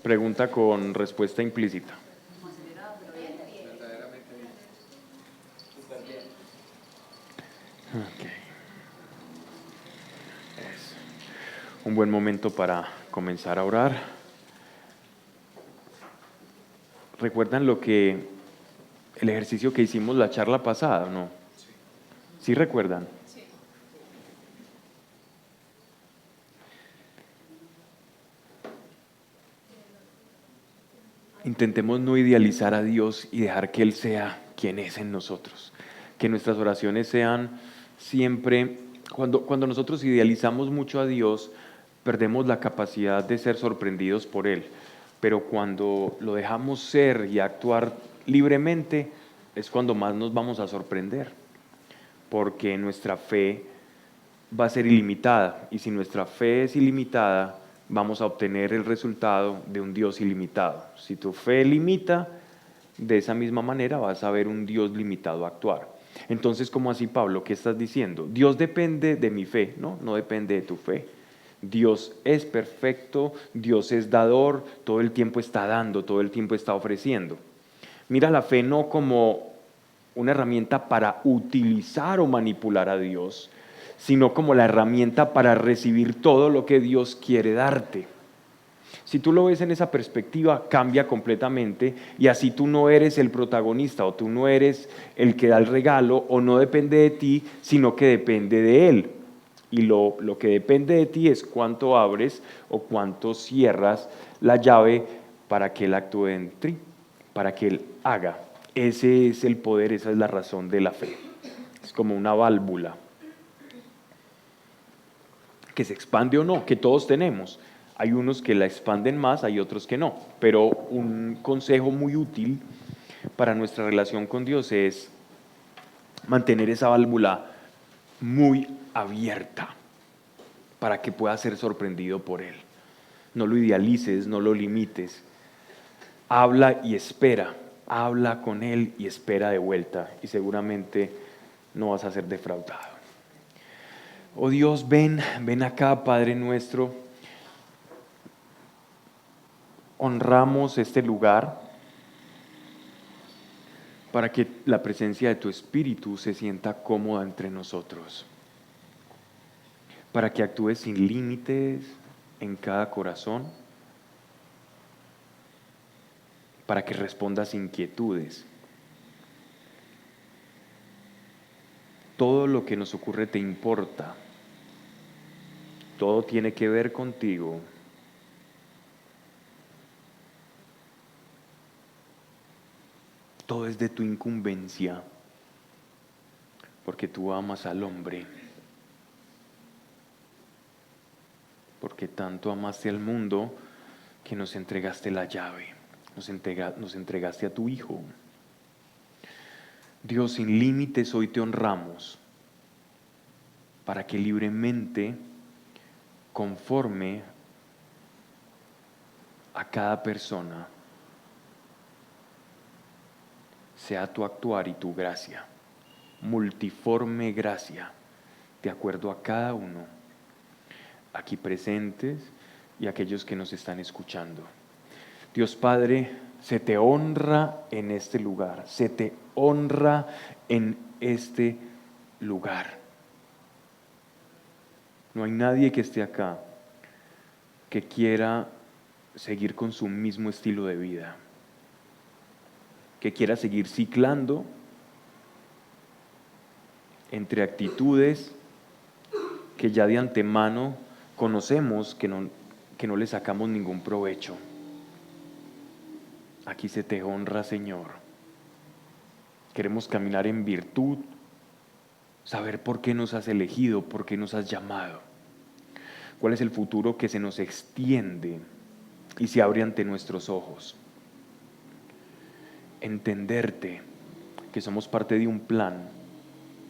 Pregunta con respuesta implícita. Okay. Es un buen momento para comenzar a orar. ¿Recuerdan el ejercicio que hicimos la charla pasada, no? ¿Sí recuerdan? Intentemos no idealizar a Dios y dejar que Él sea quien es en nosotros. Que nuestras oraciones sean siempre, cuando nosotros idealizamos mucho a Dios, perdemos la capacidad de ser sorprendidos por Él. Pero cuando lo dejamos ser y actuar libremente, es cuando más nos vamos a sorprender. Porque nuestra fe va a ser ilimitada. Y si nuestra fe es ilimitada, vamos a obtener el resultado de un Dios ilimitado. Si tu fe limita, de esa misma manera vas a ver un Dios limitado a actuar. Entonces, ¿cómo así, Pablo? ¿Qué estás diciendo? Dios depende de mi fe, ¿no? No depende de tu fe. Dios es perfecto, Dios es dador, todo el tiempo está dando, todo el tiempo está ofreciendo. Mira la fe no como una herramienta para utilizar o manipular a Dios, sino como la herramienta para recibir todo lo que Dios quiere darte. Si tú lo ves en esa perspectiva, cambia completamente y así tú no eres el protagonista o tú no eres el que da el regalo o no depende de ti, sino que depende de Él. Y lo que depende de ti es cuánto abres o cuánto cierras la llave para que Él actúe en ti, para que Él haga. Ese es el poder, esa es la razón de la fe. Es como una válvula que se expande o no, que todos tenemos. Hay unos que la expanden más, hay otros que no. Pero un consejo muy útil para nuestra relación con Dios es mantener esa válvula muy abierta para que puedas ser sorprendido por Él. No lo idealices, no lo limites. Habla y espera. Habla con Él y espera de vuelta. Y seguramente no vas a ser defraudado. Oh Dios, ven acá, Padre nuestro. Honramos este lugar para que la presencia de tu Espíritu se sienta cómoda entre nosotros, para que actúes sin límites en cada corazón, para que respondas inquietudes. Todo lo que nos ocurre te importa, todo tiene que ver contigo. Todo es de tu incumbencia, porque tú amas al hombre, porque tanto amaste al mundo que nos entregaste la llave, nos entregaste a tu Hijo. Dios, sin límites hoy te honramos, para que libremente, conforme a cada persona, sea tu actuar y tu gracia, multiforme gracia, de acuerdo a cada uno, aquí presentes y aquellos que nos están escuchando. Dios Padre, se te honra en este lugar, se te honra en este lugar. No hay nadie que esté acá que quiera seguir con su mismo estilo de vida, que quiera seguir ciclando entre actitudes que ya de antemano conocemos que no le sacamos ningún provecho. Aquí se te honra, Señor. Queremos caminar en virtud, saber por qué nos has elegido, por qué nos has llamado, cuál es el futuro que se nos extiende y se abre ante nuestros ojos. Entenderte que somos parte de un plan,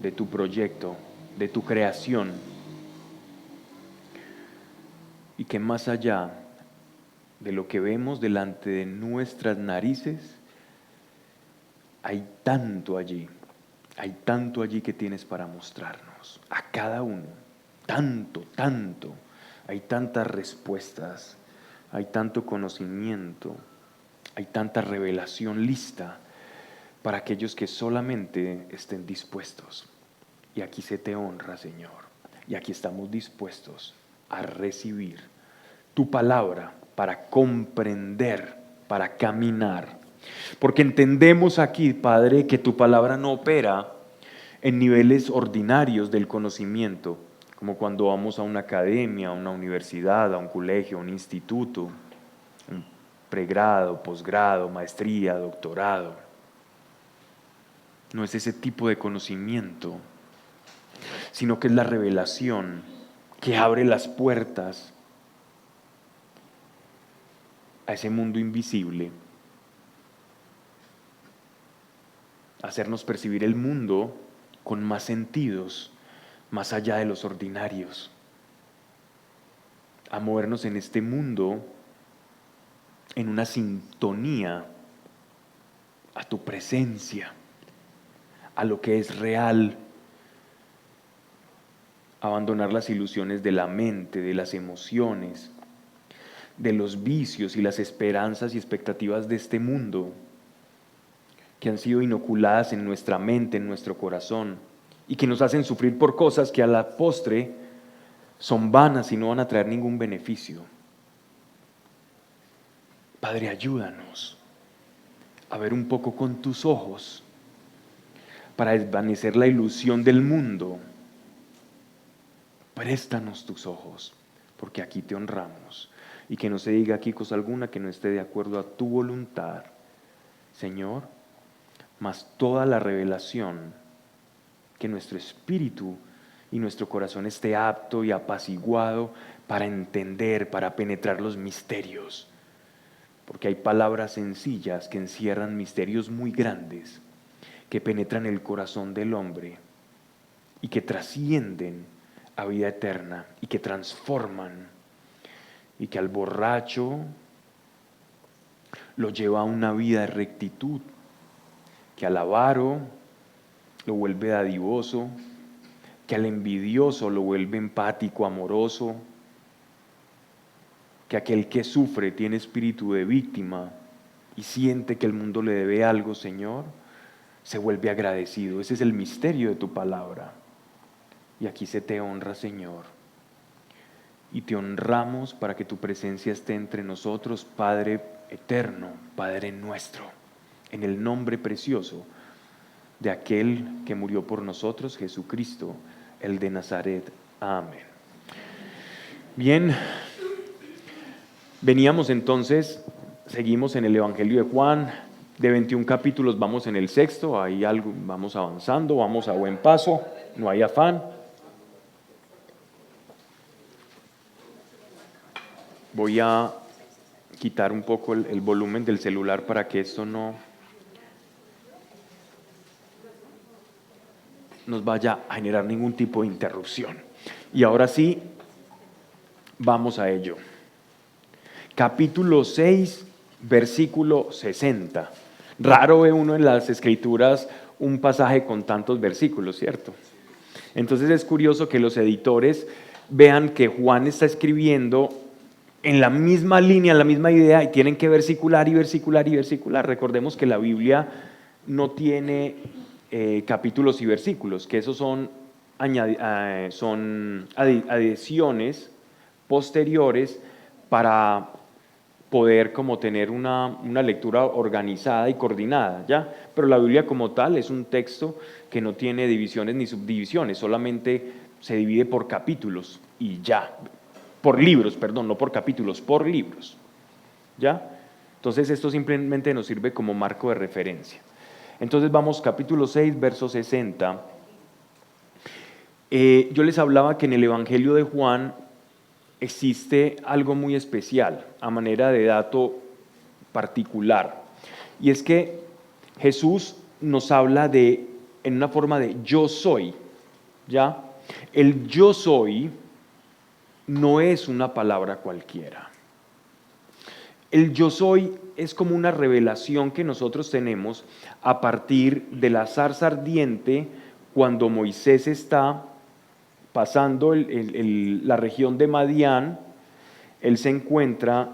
de tu proyecto, de tu creación, y que más allá de lo que vemos delante de nuestras narices, hay tanto allí que tienes para mostrarnos, a cada uno, tanto, hay tantas respuestas, hay tanto conocimiento, hay tanta revelación lista para aquellos que solamente estén dispuestos. Y aquí se te honra, Señor. Y aquí estamos dispuestos a recibir tu palabra para comprender, para caminar. Porque entendemos aquí, Padre, que tu palabra no opera en niveles ordinarios del conocimiento, como cuando vamos a una academia, a una universidad, a un colegio, a un instituto, un pregrado, posgrado, maestría, doctorado. No es ese tipo de conocimiento, sino que es la revelación que abre las puertas a ese mundo invisible, hacernos percibir el mundo con más sentidos, más allá de los ordinarios, a movernos en este mundo en una sintonía a tu presencia, a lo que es real, abandonar las ilusiones de la mente, de las emociones, de los vicios y las esperanzas y expectativas de este mundo que han sido inoculadas en nuestra mente, en nuestro corazón, y que nos hacen sufrir por cosas que a la postre son vanas y no van a traer ningún beneficio. Padre, ayúdanos a ver un poco con tus ojos para desvanecer la ilusión del mundo. Préstanos tus ojos, porque aquí te honramos. Y que no se diga aquí cosa alguna que no esté de acuerdo a tu voluntad, Señor, mas toda la revelación, que nuestro espíritu y nuestro corazón esté apto y apaciguado para entender, para penetrar los misterios. Porque hay palabras sencillas que encierran misterios muy grandes, que penetran el corazón del hombre y que trascienden a vida eterna y que transforman, y que al borracho lo lleva a una vida de rectitud, que al avaro lo vuelve dadivoso, que al envidioso lo vuelve empático, amoroso, que aquel que sufre tiene espíritu de víctima y siente que el mundo le debe algo, Señor, se vuelve agradecido. Ese es el misterio de tu palabra. Y aquí se te honra, Señor. Y te honramos para que tu presencia esté entre nosotros, Padre eterno, Padre nuestro, en el nombre precioso de aquel que murió por nosotros, Jesucristo, el de Nazaret. Amén. Bien, veníamos entonces, seguimos en el Evangelio de Juan, de 21 capítulos vamos en el sexto, ahí algo, vamos avanzando, vamos a buen paso, no hay afán. Voy a quitar un poco el volumen del celular para que esto no nos vaya a generar ningún tipo de interrupción. Y ahora sí, vamos a ello. Capítulo 6, versículo 60. Raro ve uno en las Escrituras un pasaje con tantos versículos, ¿cierto? Entonces es curioso que los editores vean que Juan está escribiendo en la misma línea, en la misma idea, y tienen que versicular y versicular y versicular. Recordemos que la Biblia no tiene capítulos y versículos, que esos son adiciones posteriores para poder como tener una lectura organizada y coordinada, ¿ya? Pero la Biblia como tal es un texto que no tiene divisiones ni subdivisiones, solamente se divide por capítulos y ya, por libros, perdón, no por capítulos, por libros, ¿ya? Entonces esto simplemente nos sirve como marco de referencia. Entonces vamos, capítulo 6, verso 60. Yo les hablaba que en el Evangelio de Juan existe algo muy especial, a manera de dato particular, y es que Jesús nos habla en una forma de yo soy, ¿ya? El yo soy no es una palabra cualquiera. El yo soy es como una revelación que nosotros tenemos a partir de la zarza ardiente cuando Moisés está pasando la región de Madián. Él se encuentra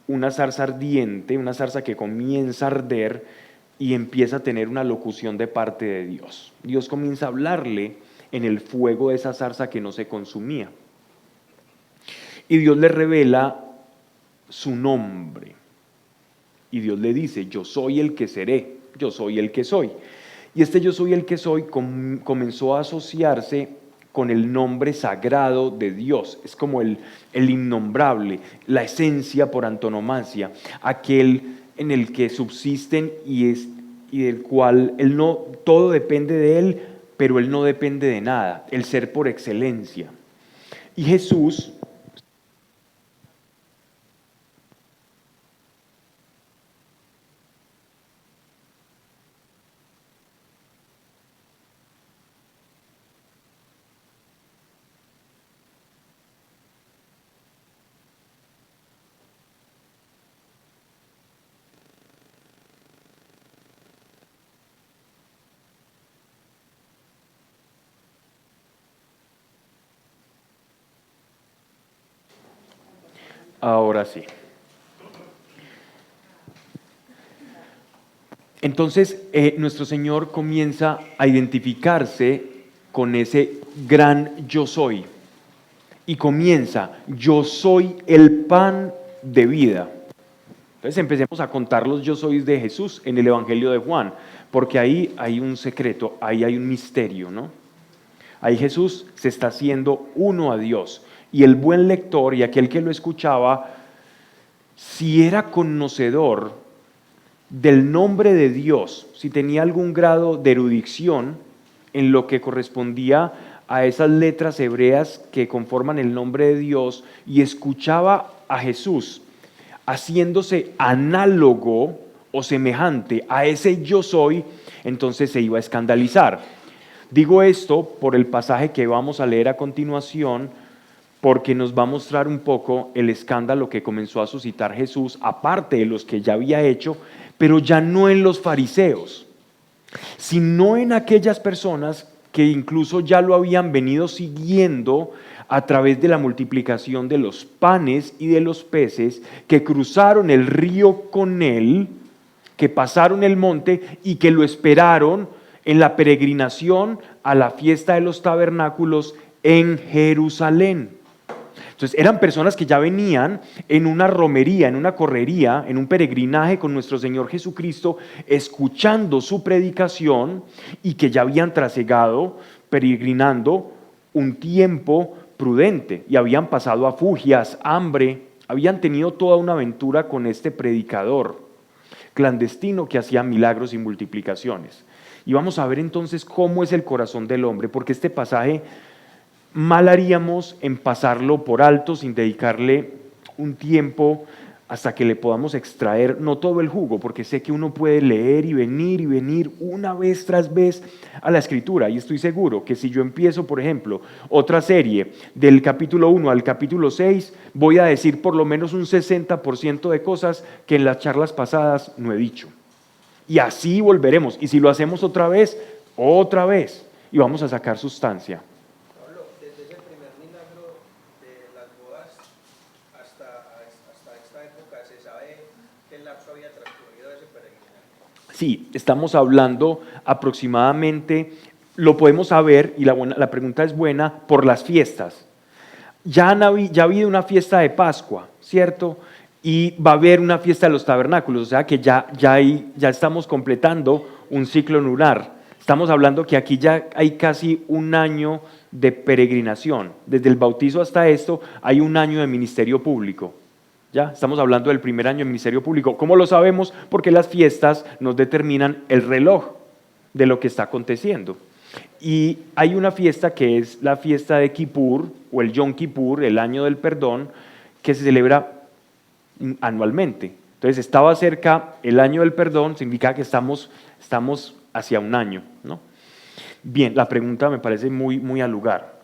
una zarza ardiente, una zarza que comienza a arder y empieza a tener una locución de parte de Dios. Dios comienza a hablarle en el fuego de esa zarza que no se consumía. Y Dios le revela su nombre. Y Dios le dice, yo soy el que seré, yo soy el que soy. Y este yo soy el que soy comenzó a asociarse con el nombre sagrado de Dios. Es como el innombrable, la esencia por antonomasia, aquel en el que subsisten y del cual todo depende de Él, pero Él no depende de nada, el ser por excelencia. Y Jesús... Ahora sí. Entonces, nuestro Señor comienza a identificarse con ese gran yo soy. Y comienza, yo soy el pan de vida. Entonces empecemos a contar los yo sois de Jesús en el Evangelio de Juan, porque ahí hay un secreto, ahí hay un misterio, ¿no? Ahí Jesús se está haciendo uno a Dios. Y el buen lector y aquel que lo escuchaba, si era conocedor del nombre de Dios, si tenía algún grado de erudición en lo que correspondía a esas letras hebreas que conforman el nombre de Dios, y escuchaba a Jesús haciéndose análogo o semejante a ese yo soy, entonces se iba a escandalizar. Digo esto por el pasaje que vamos a leer a continuación, porque nos va a mostrar un poco el escándalo que comenzó a suscitar Jesús, aparte de los que ya había hecho, pero ya no en los fariseos, sino en aquellas personas que incluso ya lo habían venido siguiendo a través de la multiplicación de los panes y de los peces, que cruzaron el río con él, que pasaron el monte y que lo esperaron en la peregrinación a la fiesta de los tabernáculos en Jerusalén. Entonces eran personas que ya venían en una romería, en una correría, en un peregrinaje con nuestro Señor Jesucristo, escuchando su predicación, y que ya habían trasegado, peregrinando un tiempo prudente, y habían pasado afugias, hambre, habían tenido toda una aventura con este predicador clandestino que hacía milagros y multiplicaciones. Y vamos a ver entonces cómo es el corazón del hombre, porque este pasaje mal haríamos en pasarlo por alto sin dedicarle un tiempo hasta que le podamos extraer, no todo el jugo, porque sé que uno puede leer y venir una vez tras vez a la Escritura, y estoy seguro que si yo empiezo, por ejemplo, otra serie del capítulo 1 al capítulo 6, voy a decir por lo menos un 60% de cosas que en las charlas pasadas no he dicho. Y así volveremos, y si lo hacemos otra vez, y vamos a sacar sustancia. Sí, estamos hablando aproximadamente, lo podemos saber, y la pregunta es buena, por las fiestas. Ya ha habido una fiesta de Pascua, ¿cierto? Y va a haber una fiesta de los tabernáculos, o sea que ya estamos completando un ciclo lunar. Estamos hablando que aquí ya hay casi un año de peregrinación. Desde el bautizo hasta esto hay un año de ministerio público. Ya estamos hablando del primer año de ministerio público. ¿Cómo lo sabemos? Porque las fiestas nos determinan el reloj de lo que está aconteciendo. Y hay una fiesta que es la fiesta de Kippur, o el Yom Kippur, el año del perdón, que se celebra anualmente. Entonces estaba cerca el año del perdón, significa que estamos hacia un año, ¿no? Bien, la pregunta me parece muy al lugar.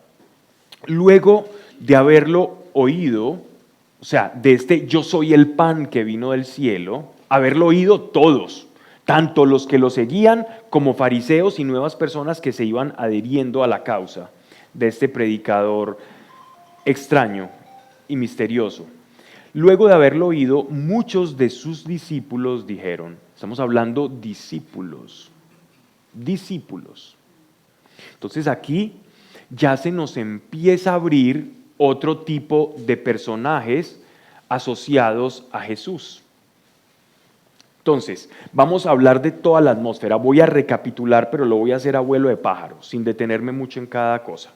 Luego de haberlo oído, o sea, de este yo soy el pan que vino del cielo, haberlo oído todos, tanto los que lo seguían como fariseos y nuevas personas que se iban adhiriendo a la causa de este predicador extraño y misterioso. Luego de haberlo oído, muchos de sus discípulos dijeron, estamos hablando discípulos, discípulos. Entonces aquí ya se nos empieza a abrir otro tipo de personajes asociados a Jesús. Entonces, vamos a hablar de toda la atmósfera. Voy a recapitular, pero lo voy a hacer a vuelo de pájaro, sin detenerme mucho en cada cosa.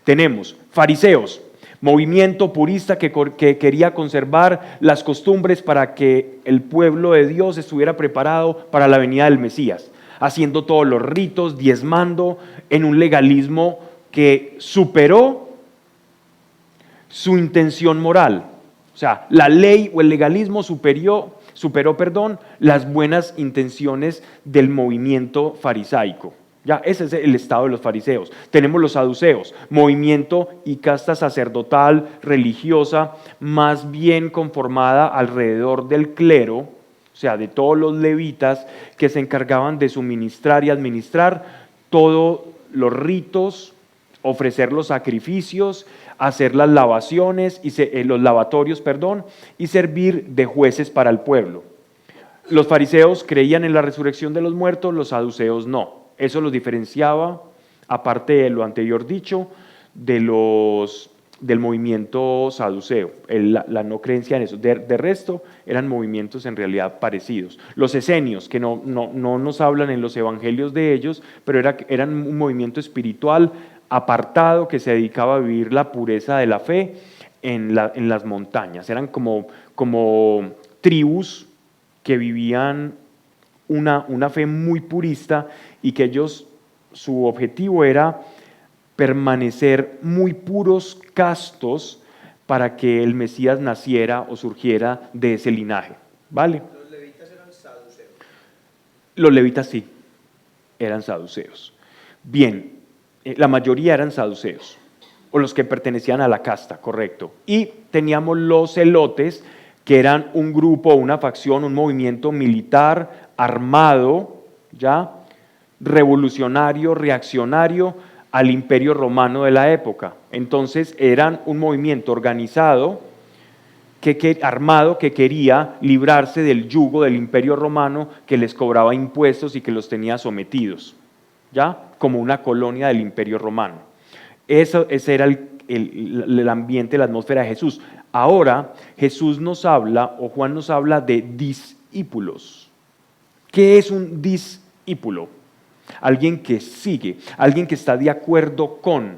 Tenemos fariseos, movimiento purista que quería conservar las costumbres para que el pueblo de Dios estuviera preparado para la venida del Mesías, haciendo todos los ritos, diezmando, en un legalismo que superó su intención moral. O sea, la ley o el legalismo superó las buenas intenciones del movimiento farisaico. Ya, ese es el estado de los fariseos. Tenemos los saduceos, movimiento y casta sacerdotal, religiosa, más bien conformada alrededor del clero, o sea, de todos los levitas que se encargaban de suministrar y administrar todos los ritos, ofrecer los sacrificios, hacer las lavaciones, los lavatorios, y servir de jueces para el pueblo. Los fariseos creían en la resurrección de los muertos, los saduceos no. Eso los diferenciaba, aparte de lo anterior dicho, del movimiento saduceo, la no creencia en eso. De resto, eran movimientos en realidad parecidos. Los esenios, que no nos hablan en los evangelios de ellos, pero eran un movimiento espiritual apartado que se dedicaba a vivir la pureza de la fe en las montañas. Eran como tribus que vivían una fe muy purista y que su objetivo era permanecer muy puros, castos, para que el Mesías naciera o surgiera de ese linaje. ¿Vale? ¿Los levitas eran saduceos? Los levitas sí, eran saduceos. Bien, la mayoría eran saduceos, o los que pertenecían a la casta, correcto. Y teníamos los celotes, que eran un grupo, una facción, un movimiento militar armado, ya, revolucionario, reaccionario al imperio romano de la época. Entonces eran un movimiento organizado, armado, que quería librarse del yugo del imperio romano que les cobraba impuestos y que los tenía sometidos, ya, como una colonia del imperio romano. Ese era el ambiente, la atmósfera de Jesús. Ahora Jesús nos habla, o Juan nos habla, de discípulos. ¿Qué es un discípulo? Alguien que sigue, alguien que está de acuerdo con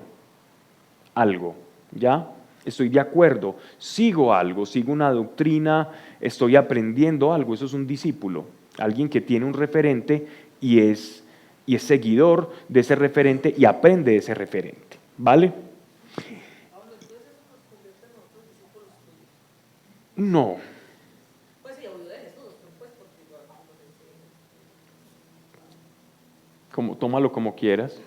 algo, ¿ya? Estoy de acuerdo, sigo algo, sigo una doctrina, estoy aprendiendo algo, eso es un discípulo. Alguien que tiene un referente y es seguidor de ese referente y aprende de ese referente, ¿vale? No. Tómalo como quieras.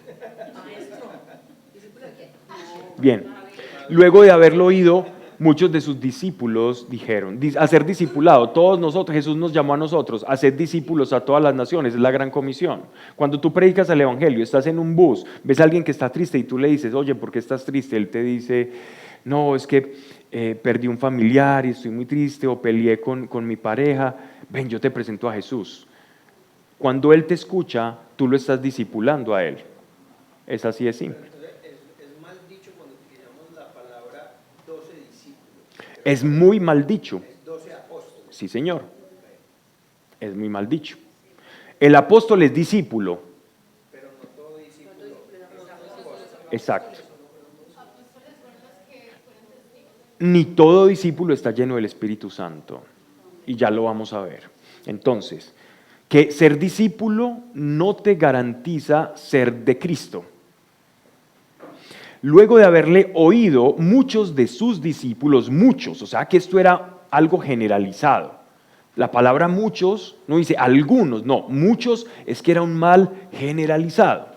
Bien, luego de haberlo oído, muchos de sus discípulos dijeron, a ser discipulado, todos nosotros, Jesús nos llamó a nosotros a ser discípulos a todas las naciones, es la gran comisión. Cuando tú predicas el evangelio, estás en un bus, ves a alguien que está triste y tú le dices, oye, ¿por qué estás triste? Él te dice, no, es que perdí un familiar y estoy muy triste, o peleé con mi pareja, ven, yo te presento a Jesús. Cuando Él te escucha, tú lo estás discipulando a Él. Es así de simple. Es mal dicho cuando utilizamos la palabra 12 discípulos. Es muy mal dicho. Es 12 apóstoles. Sí, señor. Es muy mal dicho. El apóstol es discípulo. Pero no todo discípulo es apóstol. Exacto. Ni todo discípulo está lleno del Espíritu Santo. Y ya lo vamos a ver. Entonces, que ser discípulo no te garantiza ser de Cristo. Luego de haberle oído, muchos de sus discípulos, o sea que esto era algo generalizado. La palabra muchos no dice algunos, no, muchos es que era un mal generalizado.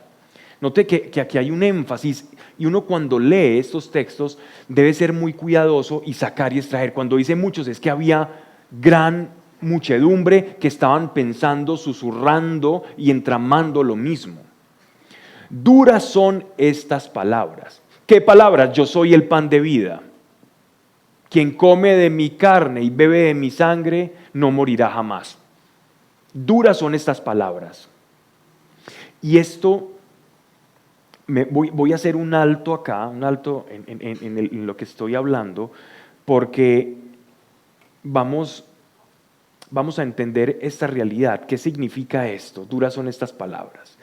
Note que aquí hay un énfasis y uno cuando lee estos textos debe ser muy cuidadoso y sacar y extraer. Cuando dice muchos es que había gran muchedumbre que estaban pensando, susurrando y entramando lo mismo. Duras son estas palabras. ¿Qué palabras? Yo soy el pan de vida. quien come de mi carne y bebe de mi sangre no morirá jamás. Duras son estas palabras. Y esto, voy a hacer un alto acá, un alto en lo que estoy hablando, porque vamos a entender esta realidad. ¿Qué significa esto? Duras son estas palabras.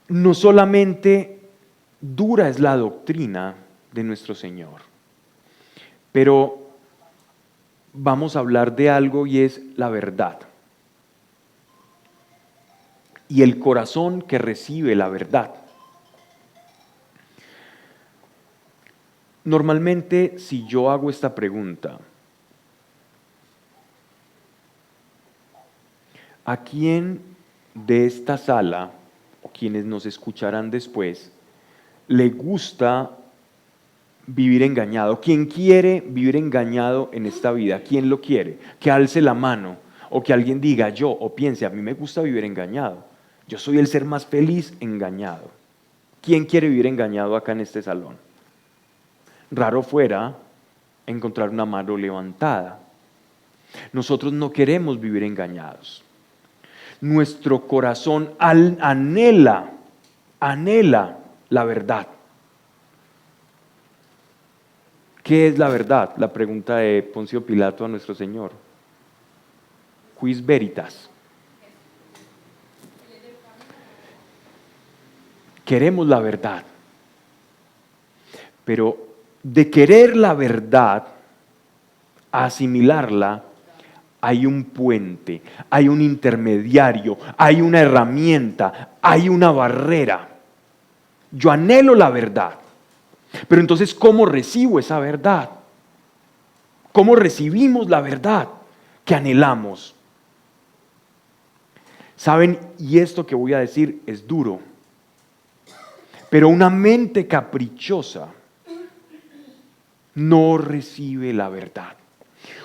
No solamente dura es la doctrina de nuestro Señor, pero vamos a hablar de algo y es la verdad. Y el corazón que recibe la verdad. Normalmente, si yo hago esta pregunta, ¿a quién de esta sala, o quienes nos escucharán después, le gusta vivir engañado? ¿Quién quiere vivir engañado en esta vida? ¿Quién lo quiere? Que alce la mano, o que alguien diga yo, o piense, a mí me gusta vivir engañado. Yo soy el ser más feliz engañado. ¿Quién quiere vivir engañado acá en este salón? Raro fuera encontrar una mano levantada. Nosotros no queremos vivir engañados. Nuestro corazón anhela la verdad. ¿Qué es la verdad? La pregunta de Poncio Pilato a nuestro Señor. Quis veritas. Queremos la verdad. Pero de querer la verdad a asimilarla, hay un puente, hay un intermediario, hay una herramienta, hay una barrera. Yo anhelo la verdad, pero entonces, ¿cómo recibo esa verdad? ¿Cómo recibimos la verdad que anhelamos? ¿Saben? Y esto que voy a decir es duro, pero una mente caprichosa no recibe la verdad.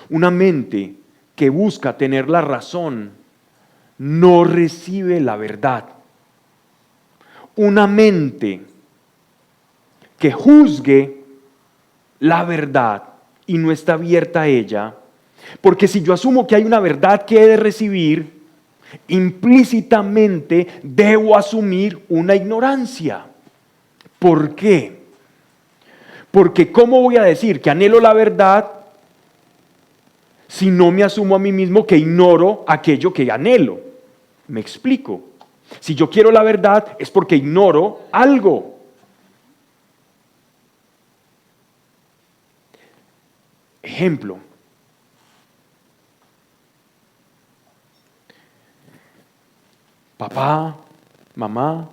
Una mente que busca tener la razón no recibe la verdad. Una mente que juzgue la verdad y no está abierta a ella, porque si yo asumo que hay una verdad que he de recibir, implícitamente debo asumir una ignorancia. ¿Por qué? Porque ¿cómo voy a decir que anhelo la verdad si no me asumo a mí mismo que ignoro aquello que anhelo? Me explico. Si yo quiero la verdad es porque ignoro algo. Ejemplo. Papá, mamá,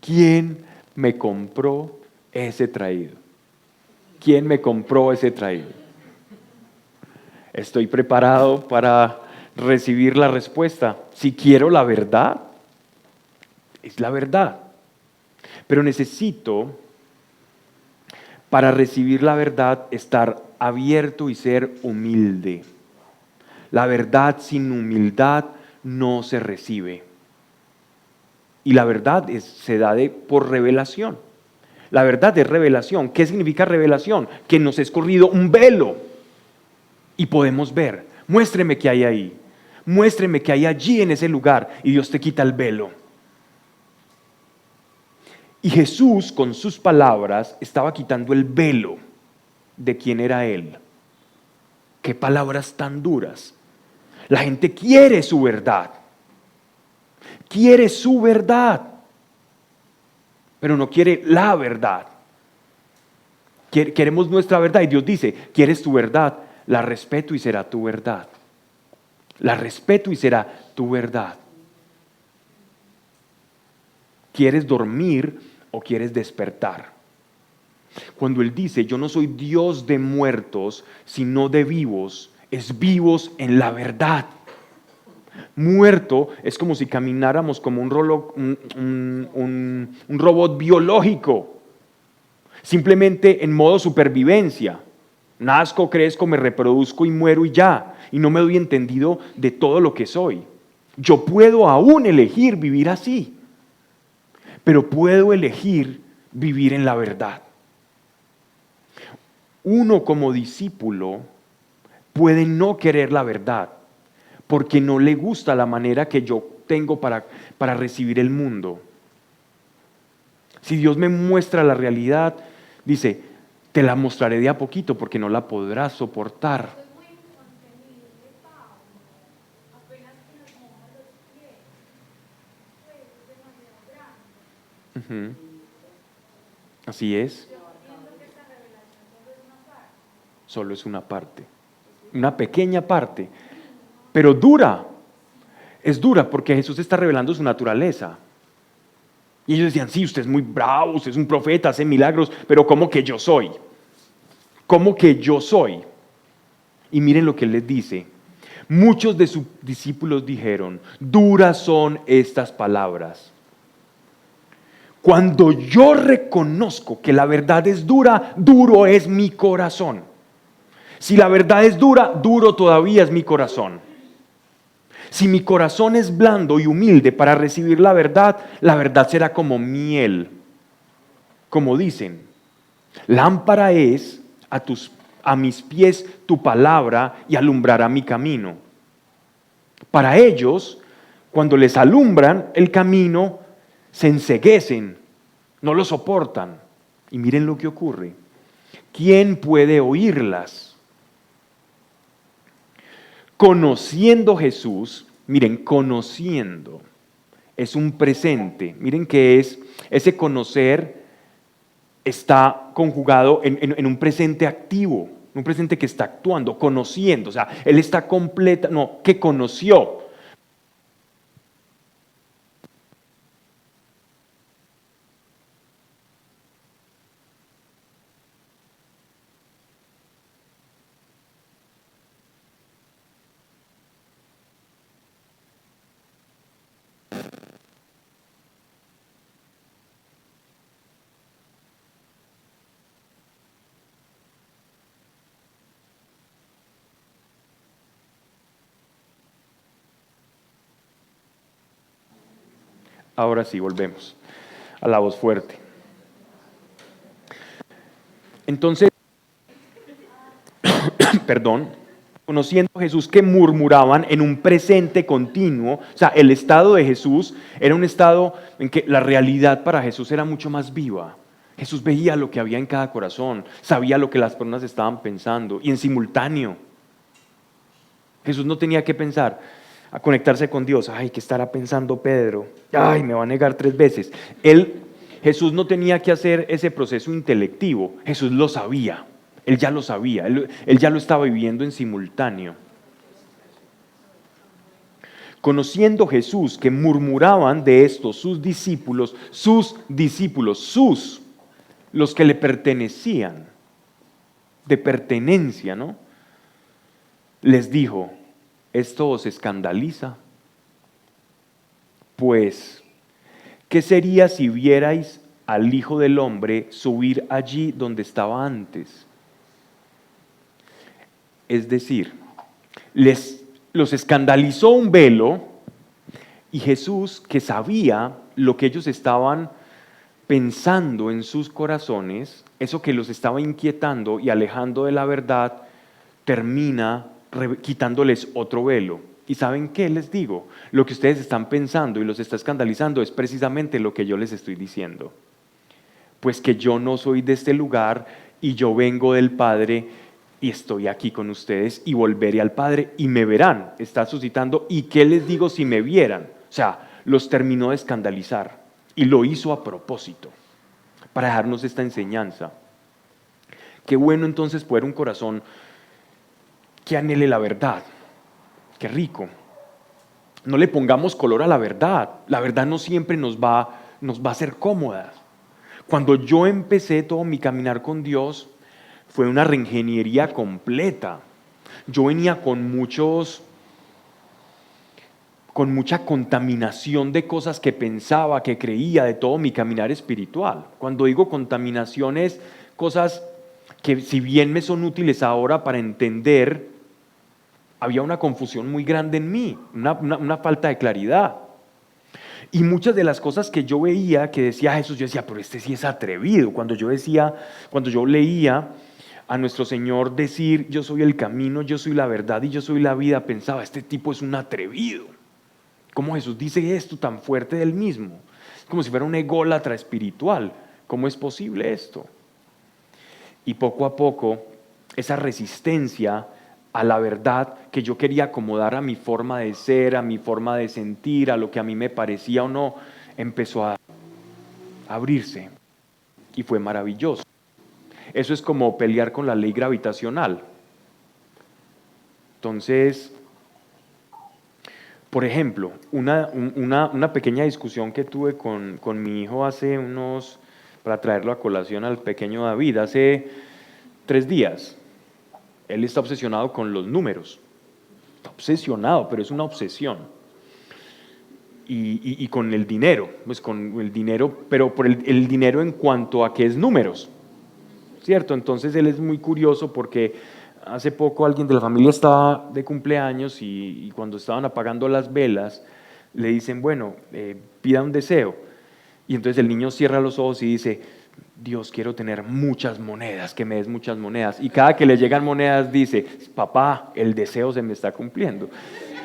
¿quién me compró ese traído? ¿Quién me compró ese traído? Estoy preparado para recibir la respuesta. Si quiero la verdad, es la verdad. Pero necesito, para recibir la verdad, estar abierto y ser humilde. La verdad sin humildad no se recibe. Y la verdad se da por revelación. La verdad es revelación. ¿Qué significa revelación? Que nos es corrido un velo y podemos ver. Muéstreme qué hay ahí. Muéstreme qué hay allí en ese lugar, y Dios te quita el velo. Y Jesús, con sus palabras, estaba quitando el velo de quién era Él. Qué palabras tan duras. La gente quiere su verdad. Quiere su verdad, pero no quiere la verdad. Queremos nuestra verdad, y Dios dice, ¿quieres tu verdad? La respeto y será tu verdad. La respeto y será tu verdad. ¿Quieres dormir o quieres despertar? Cuando Él dice, yo no soy Dios de muertos, sino de vivos, es vivos en la verdad. Muerto es como si camináramos como un robot biológico, simplemente en modo supervivencia. Nazco, crezco, me reproduzco y muero y ya, y no me doy entendido de todo lo que soy. Yo puedo aún elegir vivir así, pero puedo elegir vivir en la verdad. Uno como discípulo puede no querer la verdad porque no le gusta la manera que yo tengo para recibir el mundo. Si Dios me muestra la realidad, dice, te la mostraré de a poquito porque no la podrás soportar. Es muy incontenible, Pablo. Apenas que nos moja los pies. Pues es demasiado grande. Ujú. Así es, Yo entiendo que esta revelación solo es una parte. solo es una parte, una pequeña parte, pero dura. Es dura porque Jesús está revelando su naturaleza. Y ellos decían, sí, usted es muy bravo, usted es un profeta, hace milagros, pero ¿cómo que yo soy? ¿Cómo que yo soy? Y miren lo que él les dice. Muchos de sus discípulos dijeron, duras son estas palabras. Cuando yo reconozco que la verdad es dura, duro es mi corazón. Si la verdad es dura, duro todavía es mi corazón. Si mi corazón es blando y humilde para recibir la verdad será como miel. Como dicen, lámpara es a mis pies tu palabra y alumbrará mi camino. Para ellos, cuando les alumbran el camino, se enceguecen, no lo soportan. Y miren lo que ocurre. ¿Quién puede oírlas? Conociendo Jesús, miren, conociendo es un presente. Miren que es ese conocer está conjugado en un presente activo, un presente que está actuando, conociendo. O sea, él está completa, no, que conoció. Ahora sí, volvemos a la voz fuerte. Entonces, perdón, conociendo a Jesús que murmuraban en un presente continuo, o sea, el estado de Jesús era un estado en que la realidad para Jesús era mucho más viva. Jesús veía lo que había en cada corazón, sabía lo que las personas estaban pensando y en simultáneo. Jesús no tenía que pensar a conectarse con Dios. Ay, ¿qué estará pensando Pedro? Ay, me va a negar 3 veces. Jesús no tenía que hacer ese proceso intelectivo. Jesús lo sabía. Él ya lo sabía. Él ya lo estaba viviendo en simultáneo. Conociendo Jesús que murmuraban de esto sus discípulos, los que le pertenecían, de pertenencia, ¿no? Les dijo, ¿esto os escandaliza? Pues, ¿qué sería si vierais al Hijo del Hombre subir allí donde estaba antes? Es decir, los escandalizó un velo y Jesús, que sabía lo que ellos estaban pensando en sus corazones, eso que los estaba inquietando y alejando de la verdad, termina quitándoles otro velo. ¿Y saben qué les digo? Lo que ustedes están pensando y los está escandalizando es precisamente lo que yo les estoy diciendo. Pues que yo no soy de este lugar y yo vengo del Padre y estoy aquí con ustedes y volveré al Padre y me verán. Está suscitando. ¿Y qué les digo si me vieran? O sea, los terminó de escandalizar y lo hizo a propósito para dejarnos esta enseñanza. Qué bueno entonces poder un corazón que anhele la verdad. Qué rico. No le pongamos color a la verdad. La verdad no siempre nos va a hacer cómodas. Cuando yo empecé todo mi caminar con Dios, fue una reingeniería completa. Yo venía con mucha contaminación de cosas que pensaba, que creía, de todo mi caminar espiritual. Cuando digo contaminación es cosas que si bien me son útiles ahora para entender, había una confusión muy grande en mí, una falta de claridad. Y muchas de las cosas que yo veía, que decía Jesús, yo decía, pero este sí es atrevido. Cuando yo leía a nuestro Señor decir, yo soy el camino, yo soy la verdad y yo soy la vida, pensaba, este tipo es un atrevido. ¿Cómo Jesús dice esto tan fuerte del mismo? Es como si fuera un ególatra espiritual. ¿Cómo es posible esto? Y poco a poco, esa resistencia a la verdad que yo quería acomodar a mi forma de ser, a mi forma de sentir, a lo que a mí me parecía o no, empezó a abrirse y fue maravilloso. Eso es como pelear con la ley gravitacional. Entonces, por ejemplo, una pequeña discusión que tuve con mi hijo para traerlo a colación al pequeño David, hace 3 días. Él está obsesionado con los números. Está obsesionado, pero es una obsesión. Y con el dinero, pues con el dinero, pero por el dinero en cuanto a que es números, ¿cierto? Entonces él es muy curioso porque hace poco alguien de la familia estaba de cumpleaños y cuando estaban apagando las velas, le dicen, bueno, pida un deseo. Y entonces el niño cierra los ojos y dice, Dios, quiero tener muchas monedas, que me des muchas monedas. Y cada que le llegan monedas dice, papá, el deseo se me está cumpliendo.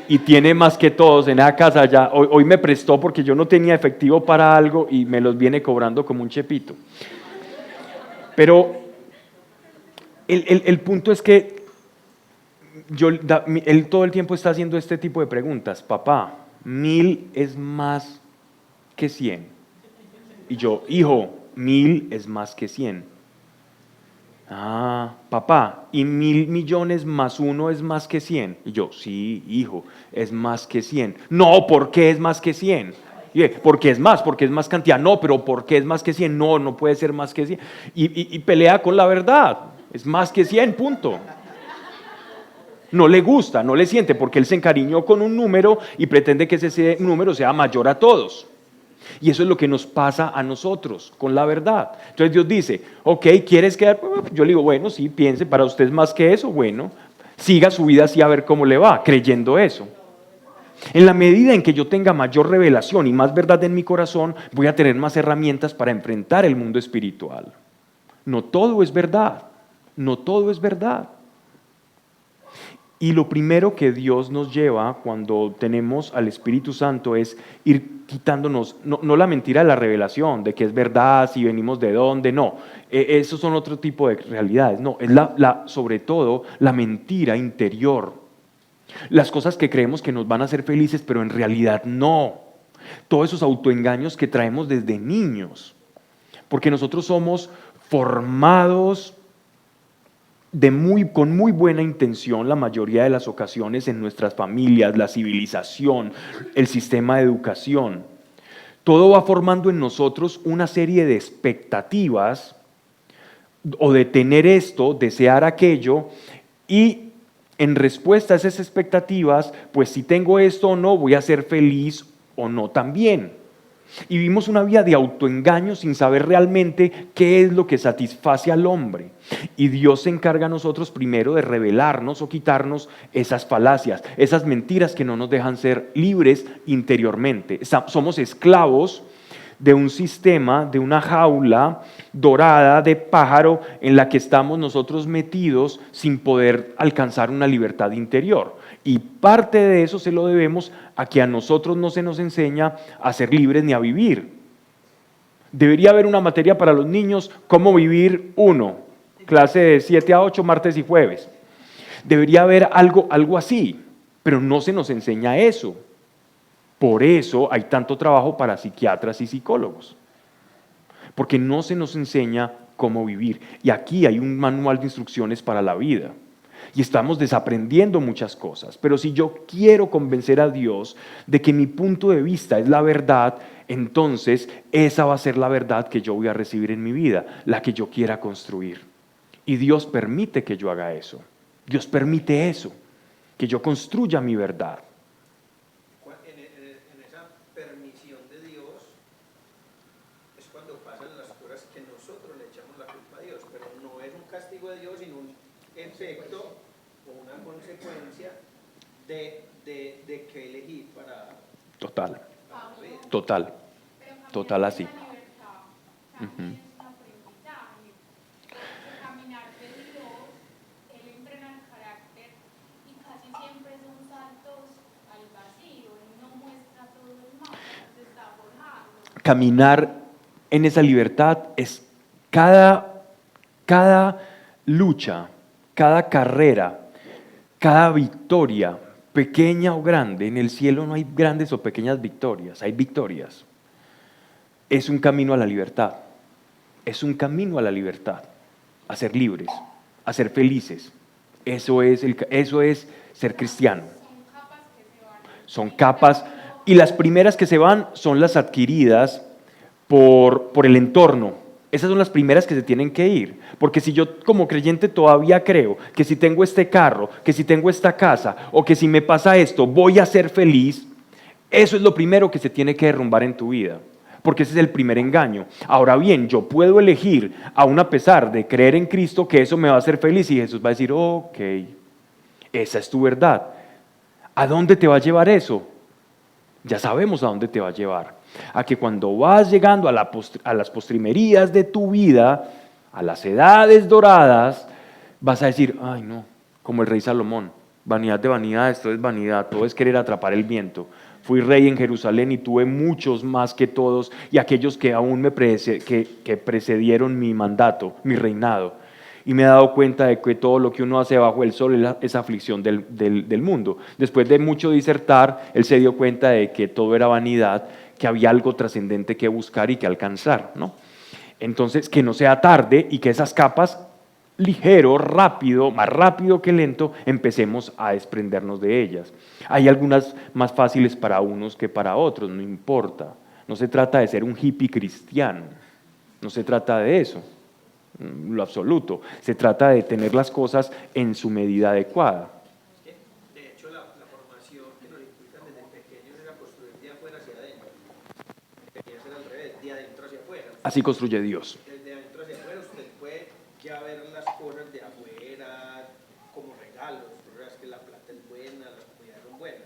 Y tiene más que todos en esa casa ya. Hoy me prestó porque yo no tenía efectivo para algo y me los viene cobrando como un chepito. Pero el punto es que él todo el tiempo está haciendo este tipo de preguntas. Papá, 1000 es más que 100. Y yo, hijo, 1000 es más que 100. Ah, papá, ¿y 1.000.000.000 más 1 es más que 100? Y yo, sí, hijo, es más que 100. No, ¿por qué es más que 100? Porque es más cantidad. No, pero ¿por qué es más que 100? No, no puede ser más que 100. Y pelea con la verdad. Es más que 100, punto. No le gusta, no le siente, porque él se encariñó con un número y pretende que ese número sea mayor a todos. Y eso es lo que nos pasa a nosotros con la verdad. Entonces Dios dice, ok, ¿quieres quedar? Yo le digo, bueno, sí, piense, para usted es más que eso, bueno, siga su vida así a ver cómo le va, creyendo eso. En la medida en que yo tenga mayor revelación y más verdad en mi corazón, voy a tener más herramientas para enfrentar el mundo espiritual. No todo es verdad, no todo es verdad. Y lo primero que Dios nos lleva cuando tenemos al Espíritu Santo es ir quitándonos, no la mentira de la revelación, de que es verdad, si venimos de dónde, no. Esos son otro tipo de realidades, no. Es sobre todo la mentira interior. Las cosas que creemos que nos van a hacer felices, pero en realidad no. Todos esos autoengaños que traemos desde niños. Porque nosotros somos formados con muy buena intención la mayoría de las ocasiones en nuestras familias, la civilización, el sistema de educación. Todo va formando en nosotros una serie de expectativas o de tener esto, desear aquello, y en respuesta a esas expectativas, pues si tengo esto o no, voy a ser feliz o no también. Y vivimos una vida de autoengaño sin saber realmente qué es lo que satisface al hombre. Y Dios se encarga a nosotros primero de revelarnos o quitarnos esas falacias, esas mentiras que no nos dejan ser libres interiormente. Somos esclavos de un sistema, de una jaula dorada de pájaro en la que estamos nosotros metidos sin poder alcanzar una libertad interior. Y parte de eso se lo debemos a que a nosotros no se nos enseña a ser libres ni a vivir. Debería haber una materia para los niños, cómo vivir clase de 7 a 8, martes y jueves. Debería haber algo así, pero no se nos enseña eso. Por eso hay tanto trabajo para psiquiatras y psicólogos, porque no se nos enseña cómo vivir. Y aquí hay un manual de instrucciones para la vida. Y estamos desaprendiendo muchas cosas. Pero si yo quiero convencer a Dios de que mi punto de vista es la verdad, entonces esa va a ser la verdad que yo voy a recibir en mi vida, la que yo quiera construir. Y Dios permite que yo haga eso. Dios permite eso, que yo construya mi verdad. En esa permisión de Dios es cuando pasan las cosas que nosotros le echamos la culpa a Dios, pero no es un castigo de Dios, sino un efecto o una consecuencia de que elegir para... Total, Pablo, total, pero caminar total así. en la libertad también es un aprendizaje, porque caminar de Dios caminar en esa libertad es cada lucha, cada carrera, cada victoria, pequeña o grande. En el cielo no hay grandes o pequeñas victorias, hay victorias. Es un camino a la libertad. Es un camino a la libertad, a ser libres, a ser felices. Eso es ser cristiano. Son capas, y las primeras que se van son las adquiridas por el entorno. Esas son las primeras que se tienen que ir, porque si yo como creyente todavía creo que si tengo este carro, que si tengo esta casa, o que si me pasa esto, voy a ser feliz, eso es lo primero que se tiene que derrumbar en tu vida, porque ese es el primer engaño. Ahora bien, yo puedo elegir, aún a pesar de creer en Cristo, que eso me va a hacer feliz, y Jesús va a decir, ok, esa es tu verdad. ¿A dónde te va a llevar eso? Ya sabemos a dónde te va a llevar. A que cuando vas llegando a las postrimerías de tu vida, a las edades doradas, vas a decir, ay no, como el rey Salomón, vanidad de vanidades, todo es vanidad, todo es querer atrapar el viento. Fui rey en Jerusalén y tuve muchos más que todos y aquellos que aún que precedieron mi mandato, mi reinado. Y me he dado cuenta de que todo lo que uno hace bajo el sol es aflicción del mundo. Después de mucho disertar, él se dio cuenta de que todo era vanidad, que había algo trascendente que buscar y que alcanzar, ¿no? Entonces, que no sea tarde y que esas capas, ligero, rápido, más rápido que lento, empecemos a desprendernos de ellas. Hay algunas más fáciles para unos que para otros, no importa. No se trata de ser un hippie cristiano, no se trata de eso. Lo absoluto, se trata de tener las cosas en su medida adecuada. De hecho, la formación que nos inculcan desde pequeños era construir de afuera hacia adentro. Debería ser al revés, de adentro hacia afuera. Así construye Dios. Desde adentro hacia afuera usted puede ya ver las cosas de afuera como regalos. Es que la plata es buena, las comidas son buenas.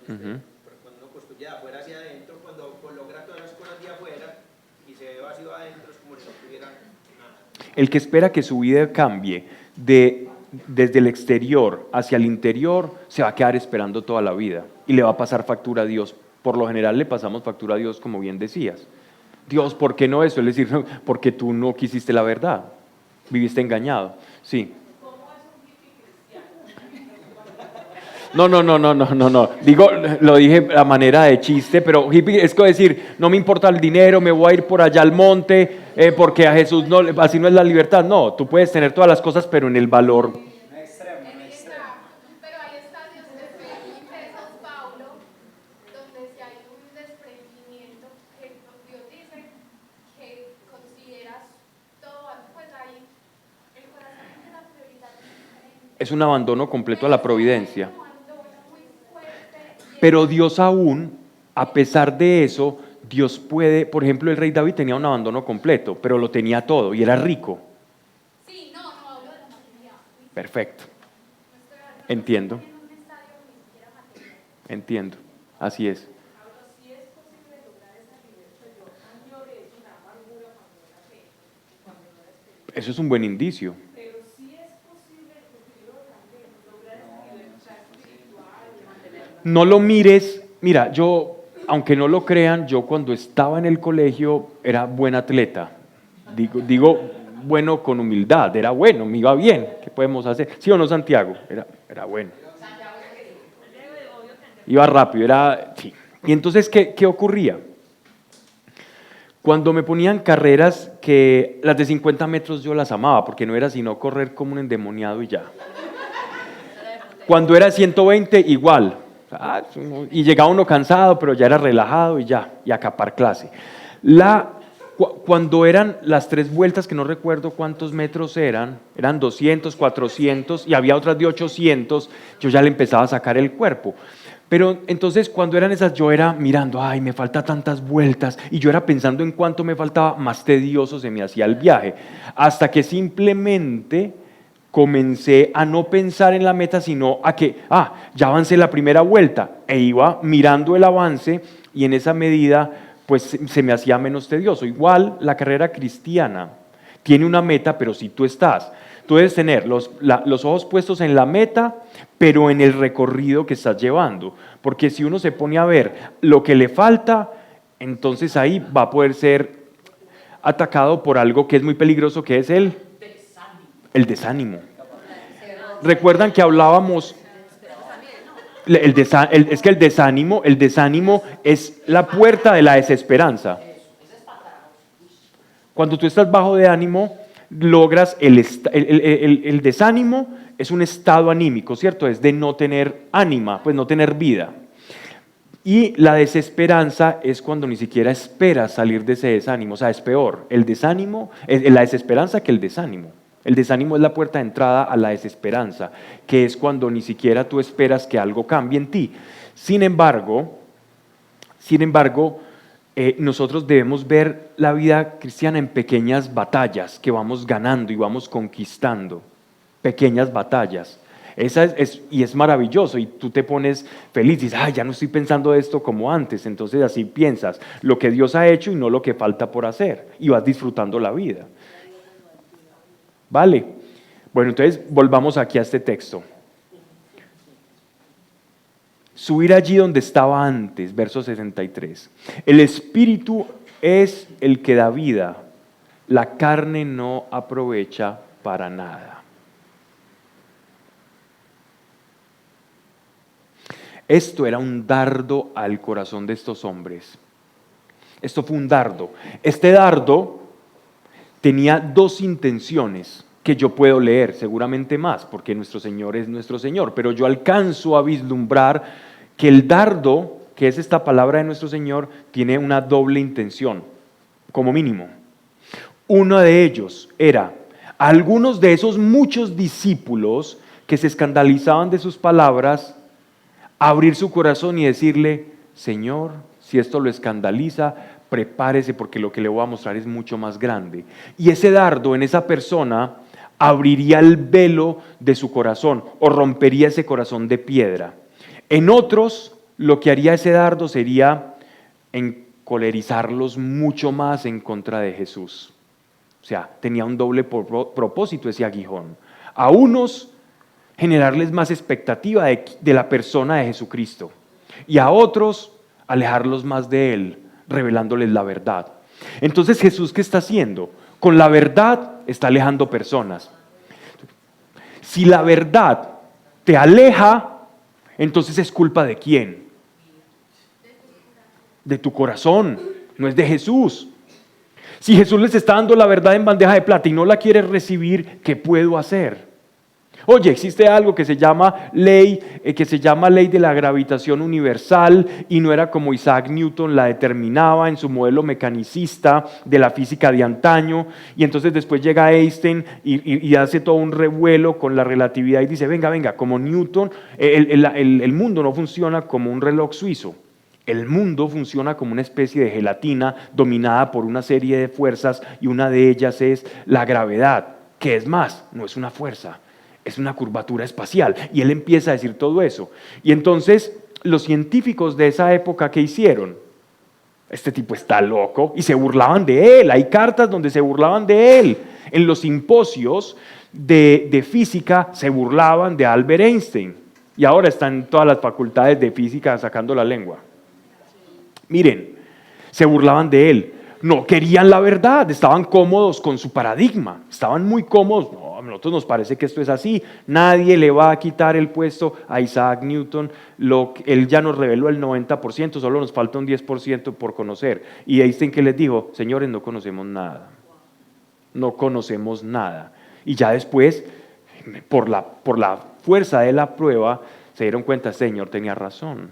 Pero cuando uno construye de afuera hacia adentro, cuando logra todas las cosas de afuera y se ve vacío adentro, es como si no tuviera nada. El que espera que su vida cambie desde el exterior hacia el interior, se va a quedar esperando toda la vida y le va a pasar factura a Dios. Por lo general le pasamos factura a Dios, como bien decías. Dios, ¿por qué no eso? Es decir, porque tú no quisiste la verdad, viviste engañado. Sí. No. Digo, lo dije a manera de chiste, pero hippie es como decir, no me importa el dinero, me voy a ir por allá al monte, porque a Jesús no, así no es la libertad. No, tú puedes tener todas las cosas, pero en el valor. Pero ahí está Dios de Efesios, Pablo, donde si hay un desprendimiento que Dios dice que consideras todo, pues ahí el corazón es la prioridad diferente. Es un abandono completo a la providencia. Pero Dios aún, a pesar de eso, Dios puede, por ejemplo, el rey David tenía un abandono completo, pero lo tenía todo y era rico. Sí, no hablo de la materialidad. Perfecto. Entiendo. Entiendo. Así es. Eso es un buen indicio. No lo mires, mira, yo, aunque no lo crean, yo cuando estaba en el colegio era buen atleta. Digo bueno con humildad, era bueno, me iba bien. ¿Qué podemos hacer? ¿Sí o no, Santiago? Era bueno. Iba rápido, sí. Y entonces, ¿qué ocurría? Cuando me ponían carreras que las de 50 metros yo las amaba, porque no era sino correr como un endemoniado y ya. Cuando era 120, igual. Y llegaba uno cansado, pero ya era relajado y ya, y a capar clase. Cuando eran las 3 vueltas, que no recuerdo cuántos metros eran 200, 400 y había otras de 800, yo ya le empezaba a sacar el cuerpo. Pero entonces cuando eran esas yo era mirando, ay, me falta tantas vueltas, y yo era pensando en cuánto me faltaba, más tedioso se me hacía el viaje, hasta que simplemente comencé a no pensar en la meta, sino a que, ya avancé la primera vuelta, e iba mirando el avance, y en esa medida, pues se me hacía menos tedioso. Igual la carrera cristiana tiene una meta, pero si tú debes tener los ojos puestos en la meta, pero en el recorrido que estás llevando, porque si uno se pone a ver lo que le falta, entonces ahí va a poder ser atacado por algo que es muy peligroso, que es el desánimo. Recuerdan que hablábamos, es que el desánimo es la puerta de la desesperanza. Cuando tú estás bajo de ánimo, logras el desánimo es un estado anímico, ¿cierto? Es de no tener ánima, pues no tener vida. Y la desesperanza es cuando ni siquiera esperas salir de ese desánimo, o sea, es peor. El desánimo, es la desesperanza que el desánimo. El desánimo es la puerta de entrada a la desesperanza, que es cuando ni siquiera tú esperas que algo cambie en ti. Sin embargo, nosotros debemos ver la vida cristiana en pequeñas batallas que vamos ganando y vamos conquistando. Pequeñas batallas. Y es maravilloso y tú te pones feliz, dices, ya no estoy pensando esto como antes, entonces así piensas lo que Dios ha hecho y no lo que falta por hacer y vas disfrutando la vida. ¿Vale? Bueno, entonces volvamos aquí a este texto. Subir allí donde estaba antes, verso 63. El Espíritu es el que da vida, la carne no aprovecha para nada. Esto era un dardo al corazón de estos hombres. Esto fue un dardo. Este dardo tenía dos intenciones que yo puedo leer, seguramente más, porque nuestro Señor es nuestro Señor, pero yo alcanzo a vislumbrar que el dardo, que es esta palabra de nuestro Señor, tiene una doble intención, como mínimo. Uno de ellos era algunos de esos muchos discípulos que se escandalizaban de sus palabras, abrir su corazón y decirle, Señor, si esto lo escandaliza, prepárese porque lo que le voy a mostrar es mucho más grande. Y ese dardo en esa persona abriría el velo de su corazón o rompería ese corazón de piedra. En otros, lo que haría ese dardo sería encolerizarlos mucho más en contra de Jesús. O sea, tenía un doble propósito ese aguijón. A unos, generarles más expectativa de la persona de Jesucristo. Y a otros, alejarlos más de Él, revelándoles la verdad. Entonces, ¿Jesús qué está haciendo? Con la verdad está alejando personas. Si la verdad te aleja, entonces es culpa ¿de quién? De tu corazón, no es de Jesús. Si Jesús les está dando la verdad en bandeja de plata y no la quiere recibir, ¿qué puedo hacer? Oye, existe algo que se llama ley de la gravitación universal y no era como Isaac Newton la determinaba en su modelo mecanicista de la física de antaño, y entonces después llega Einstein y hace todo un revuelo con la relatividad y dice, venga, como Newton, el mundo no funciona como un reloj suizo. El mundo funciona como una especie de gelatina dominada por una serie de fuerzas y una de ellas es la gravedad, que es más, no es una fuerza, es una curvatura espacial. Y él empieza a decir todo eso. Y entonces los científicos de esa época, ¿qué hicieron? Este tipo está loco y se burlaban de él. Hay cartas donde se burlaban de él. En los simposios de física se burlaban de Albert Einstein. Y ahora están en todas las facultades de física sacando la lengua. Miren, se burlaban de él. No querían la verdad, estaban cómodos con su paradigma, estaban muy cómodos. No, a nosotros nos parece que esto es así, nadie le va a quitar el puesto a Isaac Newton, él ya nos reveló el 90%, solo nos falta un 10% por conocer. Y Einstein, ¿qué les dijo? Señores, no conocemos nada. Y ya después, por la fuerza de la prueba, se dieron cuenta, Señor tenía razón.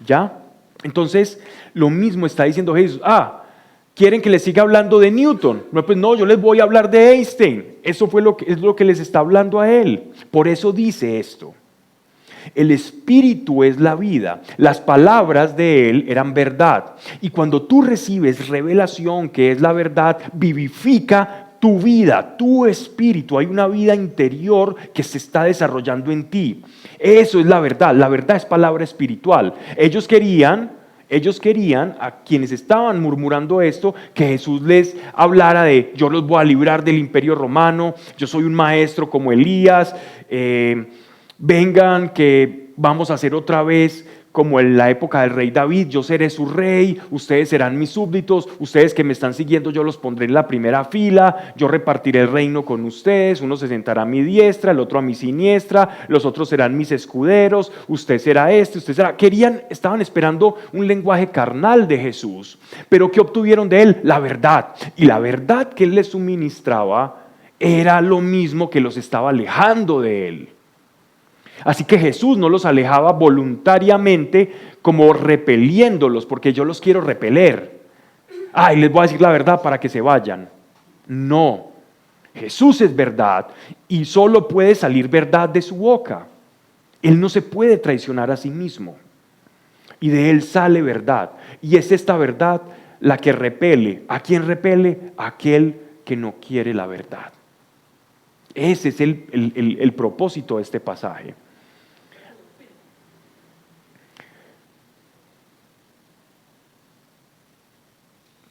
¿Ya? Entonces, lo mismo está diciendo Jesús. ¿Quieren que les siga hablando de Newton? No, pues no, yo les voy a hablar de Einstein. Eso es lo que les está hablando a él. Por eso dice esto. El Espíritu es la vida. Las palabras de él eran verdad. Y cuando tú recibes revelación, que es la verdad, vivifica tu vida, tu espíritu. Hay una vida interior que se está desarrollando en ti. Eso es la verdad. La verdad es palabra espiritual. Ellos querían, a quienes estaban murmurando esto, que Jesús les hablara de, yo los voy a librar del imperio romano, yo soy un maestro como Elías, vengan que vamos a hacer otra vez como en la época del rey David, yo seré su rey, ustedes serán mis súbditos, ustedes que me están siguiendo yo los pondré en la primera fila, yo repartiré el reino con ustedes, uno se sentará a mi diestra, el otro a mi siniestra, los otros serán mis escuderos, usted será este, usted será... Estaban esperando un lenguaje carnal de Jesús, pero ¿qué obtuvieron de él? La verdad, y la verdad que él les suministraba era lo mismo que los estaba alejando de él. Así que Jesús no los alejaba voluntariamente como repeliéndolos, porque yo los quiero repeler. Y les voy a decir la verdad para que se vayan. No, Jesús es verdad y solo puede salir verdad de su boca. Él no se puede traicionar a sí mismo y de él sale verdad. Y es esta verdad la que repele. ¿A quién repele? A aquel que no quiere la verdad. Ese es el propósito de este pasaje.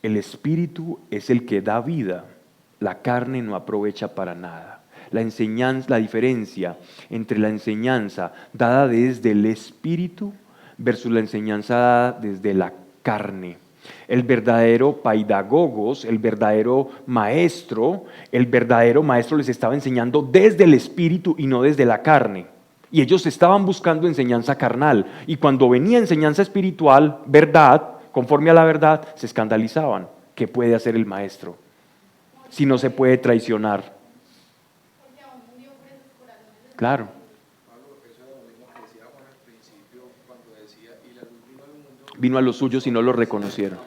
El Espíritu es el que da vida, la carne no aprovecha para nada. La diferencia entre la enseñanza dada desde el Espíritu versus la enseñanza dada desde la carne. El verdadero paidagogos, el verdadero maestro les estaba enseñando desde el Espíritu y no desde la carne. Y ellos estaban buscando enseñanza carnal. Y cuando venía enseñanza espiritual, verdad, conforme a la verdad, se escandalizaban. ¿Qué puede hacer el maestro si no se puede traicionar? Claro. Vino a los suyos y no lo reconocieron.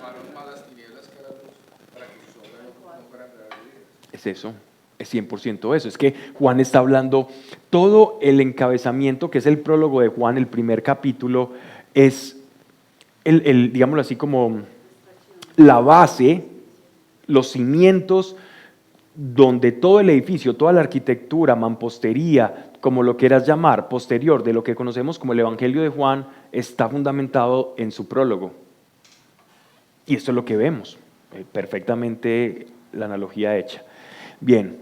Es eso, es 100% eso. Es que Juan está hablando, todo el encabezamiento que es el prólogo de Juan, el primer capítulo, es digámoslo así, como la base, los cimientos, donde todo el edificio, toda la arquitectura, mampostería, como lo quieras llamar, posterior de lo que conocemos como el Evangelio de Juan, está fundamentado en su prólogo. Y esto es lo que vemos, perfectamente la analogía hecha. Bien,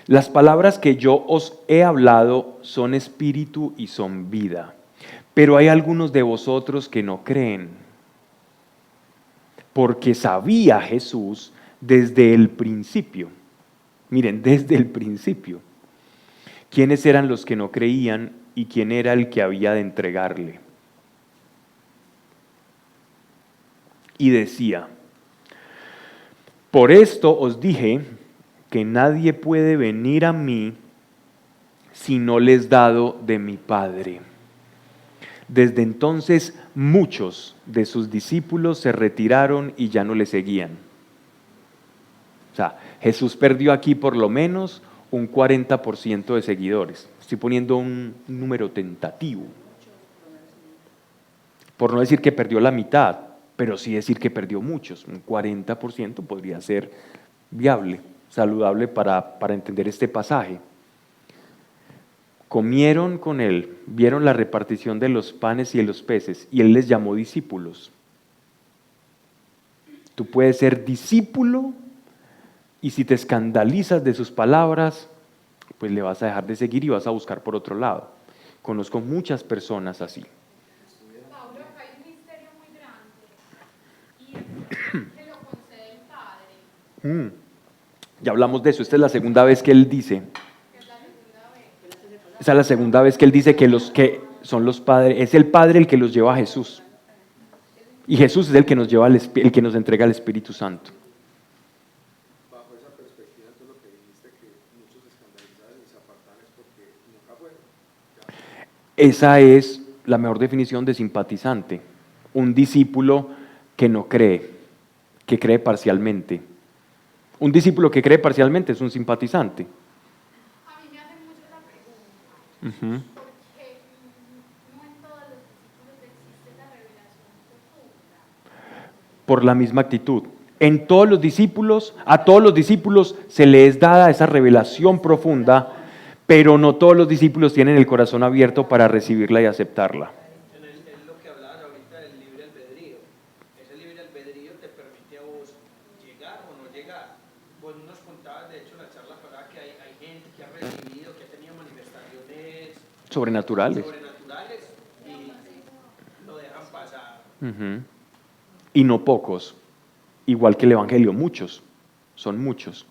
las palabras que yo os he hablado son espíritu y son vida. Pero hay algunos de vosotros que no creen, porque sabía Jesús desde el principio. Miren, desde el principio. ¿Quiénes eran los que no creían y quién era el que había de entregarle? Y decía, por esto os dije que nadie puede venir a mí si no les es dado de mi Padre. Desde entonces muchos de sus discípulos se retiraron y ya no le seguían. O sea, Jesús perdió aquí por lo menos un 40% de seguidores. Estoy poniendo un número tentativo. Por no decir que perdió la mitad, pero sí decir que perdió muchos. Un 40% podría ser viable, saludable para entender este pasaje. Comieron con él, vieron la repartición de los panes y de los peces, y él les llamó discípulos. Tú puedes ser discípulo, y si te escandalizas de sus palabras, pues le vas a dejar de seguir y vas a buscar por otro lado. Conozco muchas personas así. Pablo, acá hay un misterio muy grande, y es que lo concede el Padre. Ya hablamos de eso, esta es la segunda vez que él dice. Es la segunda vez. Esa es la segunda vez que él dice que los que son los padres, es el Padre el que los lleva a Jesús. Y Jesús es el que nos lleva el que nos entrega el Espíritu Santo. Bajo esa perspectiva, entonces lo que dijiste que muchos se escandalizaban y se apartaban es porque nunca fueron. Esa es la mejor definición de simpatizante. Un discípulo que no cree, que cree parcialmente. Un discípulo que cree parcialmente es un simpatizante. A mí me hacen mucho esa pregunta, porque no en todos los discípulos existe la revelación profunda. Por la misma actitud. En todos los discípulos, a todos los discípulos se les es dada esa revelación profunda, pero no todos los discípulos tienen el corazón abierto para recibirla y aceptarla. Es lo que hablabas ahorita del libre albedrío. Ese libre albedrío te permite a vos llegar o no llegar. Vos nos contabas, de hecho, en la charla pasada que hay gente que ha recibido, que ha tenido manifestaciones Sobrenaturales. sobrenaturales Ujú. Y no pocos, igual que el Evangelio, muchos, son muchos.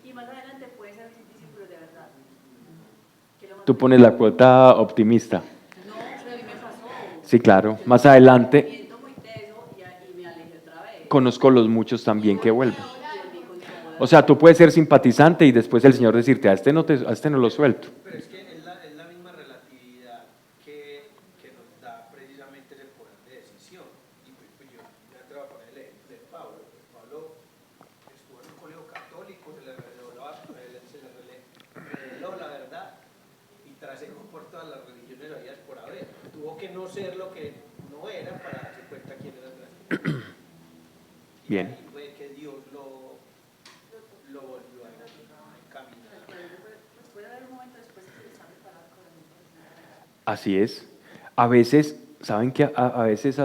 Y más adelante puede ser discípulos de verdad. Que lo más Tú pones la cuota optimista. No, pero a mí me pasó. Sí, claro. Más adelante Sentimiento muy teso y me alejé otra vez. conozco los muchos también que vuelven. Y volví con toda. O sea, tú puedes ser simpatizante y después el Señor decirte, a este no lo suelto. Pero es que es la misma relatividad que nos da precisamente ese poder de decisión. Y pues yo ya te voy a poner el ejemplo de Pablo. Pablo estuvo en un colegio católico, se le reveló la verdad y trasegó por todas las religiones habidas por haber. Tuvo que no ser lo que no era para darse cuenta quién era realmente. Y Bien. ahí fue que Dios lo volvió a encaminar. Puede haber un momento después que está preparado con el Así es. A veces, ¿saben qué? A veces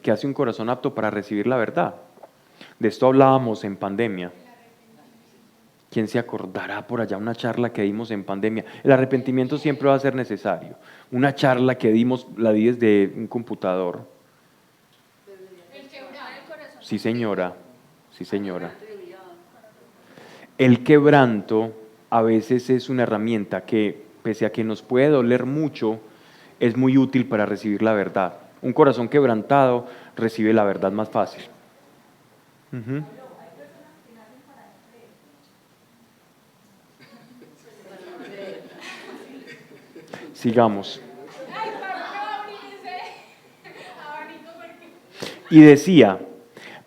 que hace un corazón apto para recibir la verdad. De esto hablábamos en pandemia. ¿Quién se acordará por allá una charla que dimos en pandemia? El arrepentimiento siempre va a ser necesario. Una charla que dimos, la di desde un computador. El quebrar el corazón. Sí, señora. Sí, señora. El quebranto a veces es una herramienta que, pese a que nos puede doler mucho, es muy útil para recibir la verdad. Un corazón quebrantado recibe la verdad más fácil. Ujú. Sigamos. Ay, Pablo, no va a abrir ese abanico porque... Y decía,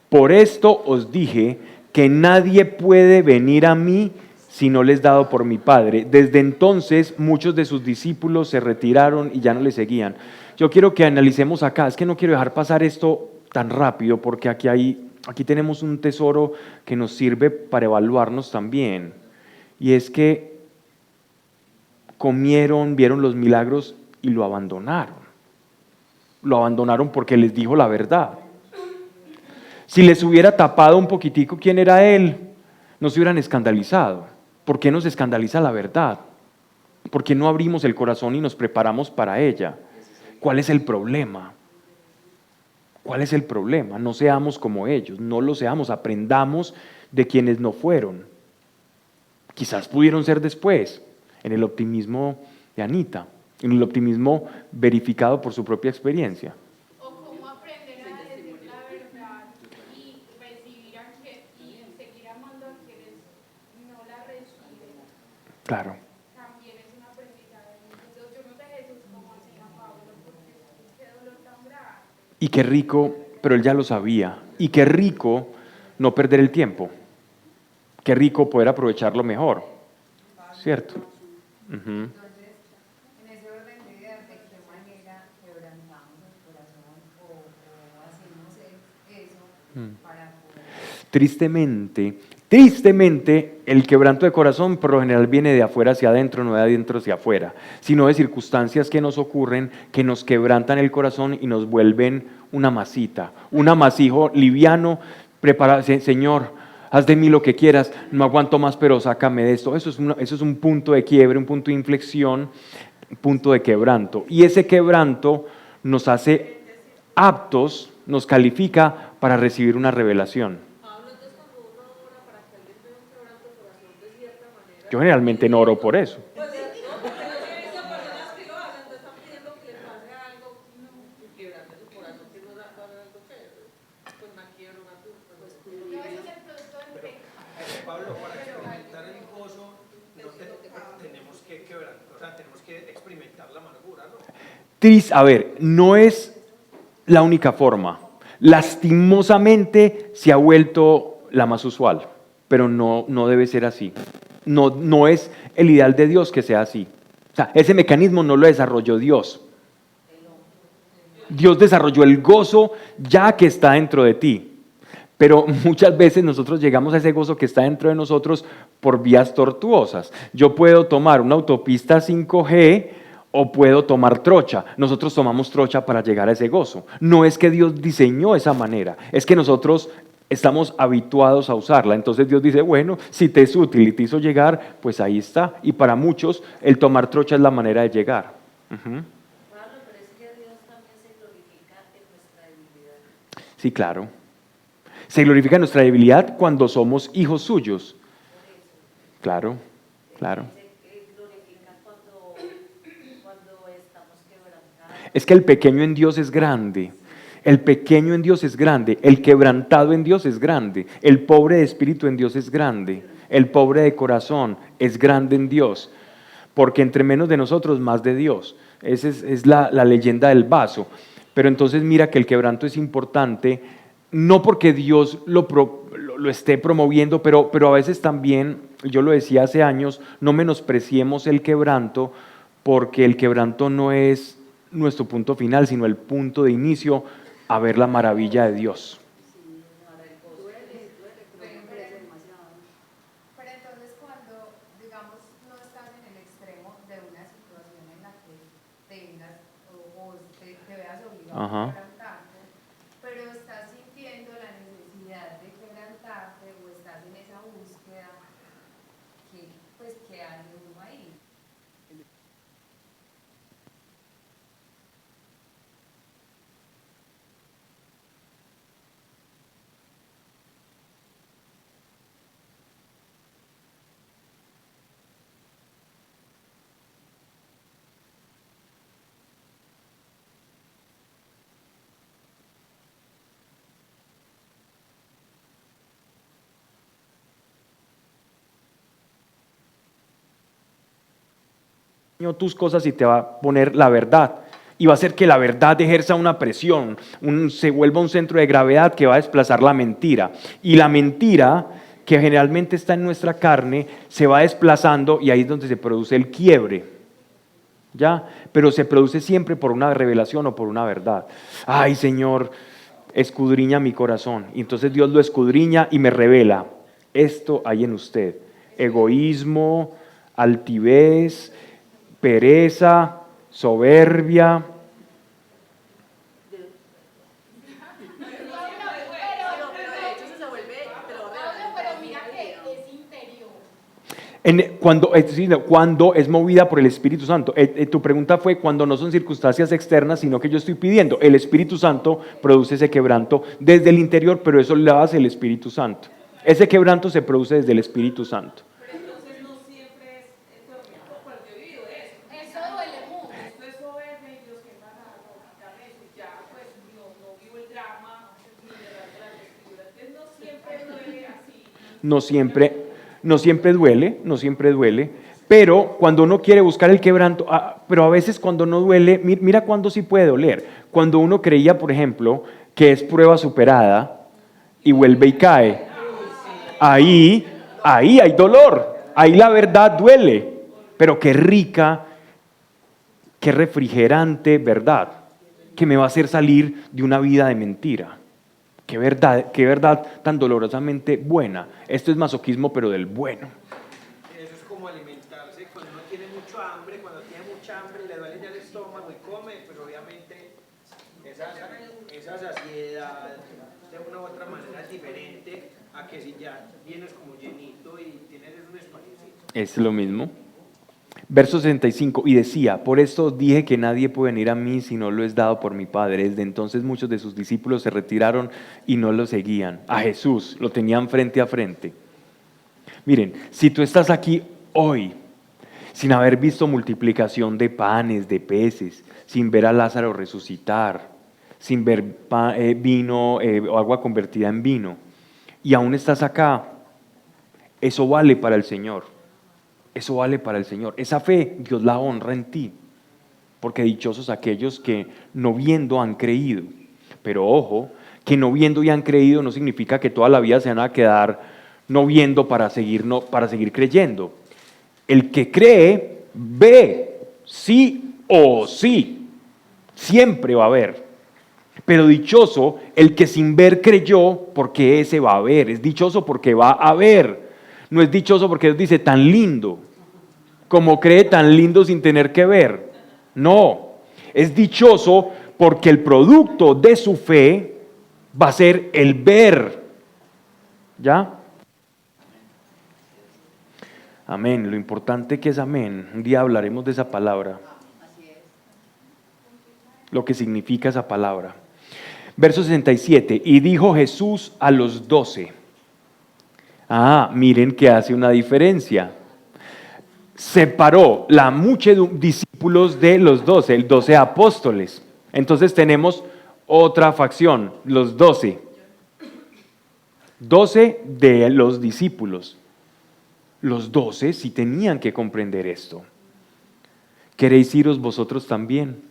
por esto os dije que nadie puede venir a mí si no les dado por mi Padre. Desde entonces muchos de sus discípulos se retiraron y ya no le seguían. Yo quiero que analicemos acá, es que no quiero dejar pasar esto tan rápido porque aquí tenemos un tesoro que nos sirve para evaluarnos también. Y es que comieron, vieron los milagros y lo abandonaron. Lo abandonaron porque les dijo la verdad. Si les hubiera tapado un poquitico quién era él, no se hubieran escandalizado. ¿Por qué nos escandaliza la verdad? ¿Por qué no abrimos el corazón y nos preparamos para ella? ¿Cuál es el problema? ¿Cuál es el problema? No seamos como ellos, no lo seamos, aprendamos de quienes no fueron. Quizás pudieron ser después, en el optimismo de Anita, en el optimismo verificado por su propia experiencia. O cómo aprender a decir la verdad y recibir y seguir amando a quienes no la reciben. Claro. También es un aprendizaje. Entonces, yo no sé Jesús cómo hacía Pablo, porque qué dolor tan grande. Y qué rico, pero él ya lo sabía, y qué rico no perder el tiempo, qué rico poder aprovecharlo mejor, ¿cierto? Ujú. Entonces, en ese orden de ideas, ¿de qué manera quebrantamos el corazón o hacemos eso para poder... Tristemente, el quebranto de corazón por lo general viene de afuera hacia adentro, no de adentro hacia afuera, sino de circunstancias que nos ocurren, que nos quebrantan el corazón y nos vuelven una masita, un amasijo liviano, Señor, haz de mí lo que quieras, no aguanto más, pero sácame de esto. Eso es un punto de quiebre, un punto de inflexión, un punto de quebranto. Y ese quebranto nos hace aptos, nos califica para recibir una revelación. Yo generalmente no oro por eso. No, eso es el producto del pecado. Pablo, para experimentar el gozo, tenemos que quebrar, o sea, tenemos que experimentar la amargura, ¿no? A ver, no es la única forma. Lastimosamente se ha vuelto la más usual, pero no debe ser así. No es el ideal de Dios que sea así. O sea, ese mecanismo no lo desarrolló Dios. Dios desarrolló el gozo ya que está dentro de ti. Pero muchas veces nosotros llegamos a ese gozo que está dentro de nosotros por vías tortuosas. Yo puedo tomar una autopista 5G o puedo tomar trocha. Nosotros tomamos trocha para llegar a ese gozo. No es que Dios diseñó esa manera, es que nosotros estamos habituados a usarla. Entonces Dios dice, bueno, si te es útil y te hizo llegar, pues ahí está. Y para muchos el tomar trocha es la manera de llegar. Pablo, pero es que Dios también se glorifica en nuestra Sí, claro. Se glorifica nuestra debilidad cuando somos hijos suyos. Claro, claro. Se glorifica cuando estamos quebrantados. Es que el pequeño en Dios es grande. El pequeño en Dios es grande. El quebrantado en Dios es grande. El pobre de espíritu en Dios es grande. El pobre de corazón es grande en Dios. Porque entre menos de nosotros, más de Dios. Esa es la leyenda del vaso. Pero entonces mira que el quebranto es importante, no porque Dios lo esté promoviendo, pero a veces también, yo lo decía hace años, no menospreciemos el quebranto, porque el quebranto no es nuestro punto final, sino el punto de inicio a ver la maravilla de Dios. Pero entonces cuando, digamos, no estás en el extremo de una situación en la que tengas o te veas obligado Ajá. a quebrantarte, pero estás sintiendo la necesidad de quebrantarte o estás en esa búsqueda, ¿qué hace uno ahí? Tus cosas y te va a poner la verdad. Y va a hacer que la verdad ejerza una presión, se vuelva un centro de gravedad que va a desplazar la mentira. Y la mentira, que generalmente está en nuestra carne, se va desplazando y ahí es donde se produce el quiebre. ¿Ya? Pero se produce siempre por una revelación o por una verdad. Ay, Señor, escudriña mi corazón. Y entonces Dios lo escudriña y me revela. Esto hay en usted. Egoísmo, altivez, pereza, soberbia. Pero de hecho se vuelve, te lo voy a Pablo, revelar, pero mira que es interior. Cuando es movida por el Espíritu Santo. Tu pregunta fue cuando no son circunstancias externas, sino que yo estoy pidiendo. El Espíritu Santo produce ese quebranto desde el interior, pero eso lo hace el Espíritu Santo. Ese quebranto se produce desde el Espíritu Santo. Pero entonces no siempre es cuando yo he vivido eso. Eso duele mucho. Esto es soberbia y Dios que nada, no, quítame eso. Ya pues no vivo el drama ni de las vestiduras. Entonces no siempre duele así. No siempre duele, pero cuando uno quiere buscar el quebranto, pero a veces cuando no duele, mira cuándo sí puede doler. Cuando uno creía, por ejemplo, que es prueba superada y vuelve y cae, ahí hay dolor, ahí la verdad duele, pero qué rica, qué refrigerante verdad, que me va a hacer salir de una vida de mentira. Qué verdad tan dolorosamente buena. Esto es masoquismo, pero del bueno. Eso es como alimentarse cuando uno tiene mucho hambre, cuando tiene mucha hambre le duele ya el estómago y come, pero obviamente esa saciedad de una u otra manera es diferente a que si ya vienes como llenito y tienes un espaciocito. Es lo mismo. Verso 65, y decía, por esto os dije que nadie puede venir a mí si no lo es dado por mi Padre. Desde entonces muchos de sus discípulos se retiraron y no lo seguían. A Jesús lo tenían frente a frente. Miren, si tú estás aquí hoy, sin haber visto multiplicación de panes, de peces, sin ver a Lázaro resucitar, sin ver vino o agua convertida en vino, y aún estás acá, eso vale para el Señor. Eso vale para el Señor. Esa fe Dios la honra en ti, porque dichosos aquellos que no viendo han creído. Pero ojo, que no viendo y han creído no significa que toda la vida se van a quedar no viendo para seguir creyendo. El que cree, ve, sí o sí. Siempre va a ver. Pero dichoso el que sin ver creyó, porque ese va a ver. Es dichoso porque va a ver. No es dichoso porque Dios dice tan lindo, como cree tan lindo sin tener que ver. No, es dichoso porque el producto de su fe va a ser el ver. ¿Ya? Amén. Lo importante que es amén. Un día hablaremos de esa palabra. Lo que significa esa palabra. Verso 67, y dijo Jesús a los 12. Miren que hace una diferencia. Separó la muchedumbre, discípulos de los 12, 12 apóstoles. Entonces tenemos otra facción, los 12. 12 de los discípulos. Los 12 sí tenían que comprender esto. ¿Queréis iros vosotros también?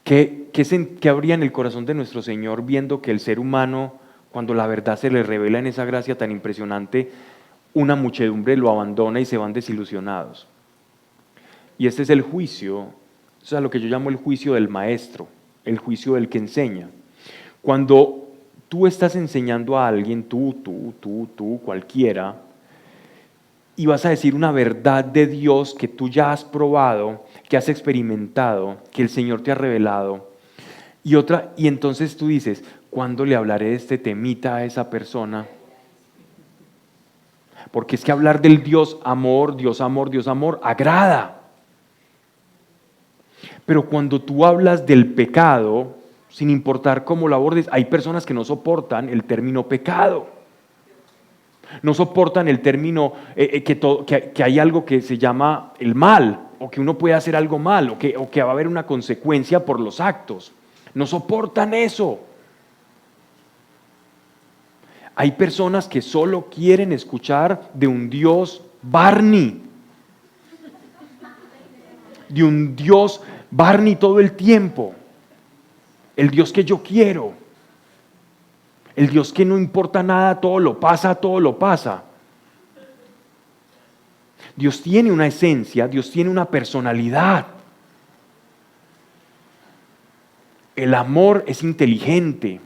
¿Qué habría en el corazón de nuestro Señor viendo que el ser humano, cuando la verdad se le revela en esa gracia tan impresionante, una muchedumbre lo abandona y se van desilusionados? Y este es el juicio, o sea, lo que yo llamo el juicio del maestro, el juicio del que enseña. Cuando tú estás enseñando a alguien, tú, cualquiera, y vas a decir una verdad de Dios que tú ya has probado, que has experimentado, que el Señor te ha revelado, y entonces tú dices, ¿cuándo le hablaré de este temita a esa persona? Porque es que hablar del Dios amor, agrada. Pero cuando tú hablas del pecado, sin importar cómo lo abordes, hay personas que no soportan el término pecado. No soportan el término que hay algo que se llama el mal, o que uno puede hacer algo mal, o que va a haber una consecuencia por los actos. No soportan eso. Hay personas que solo quieren escuchar de un Dios Barney. De un Dios Barney todo el tiempo. El Dios que yo quiero. El Dios que no importa nada, todo lo pasa. Dios tiene una esencia, Dios tiene una personalidad. El amor es inteligente.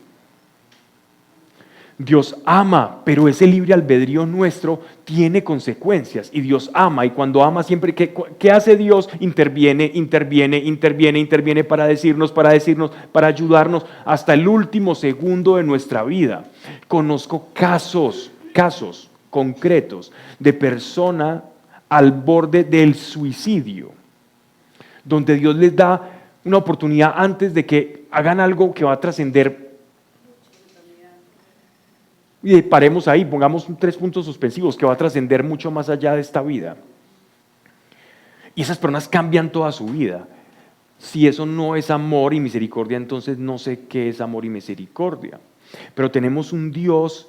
Dios ama, pero ese libre albedrío nuestro tiene consecuencias. Y Dios ama, y cuando ama siempre, ¿qué hace Dios? Interviene para decirnos, para ayudarnos hasta el último segundo de nuestra vida. Conozco casos concretos de personas al borde del suicidio, donde Dios les da una oportunidad antes de que hagan algo que va a trascender. Y paremos ahí, pongamos 3 puntos suspensivos, que va a trascender mucho más allá de esta vida. Y esas personas cambian toda su vida. Si eso no es amor y misericordia, entonces no sé qué es amor y misericordia. Pero tenemos un Dios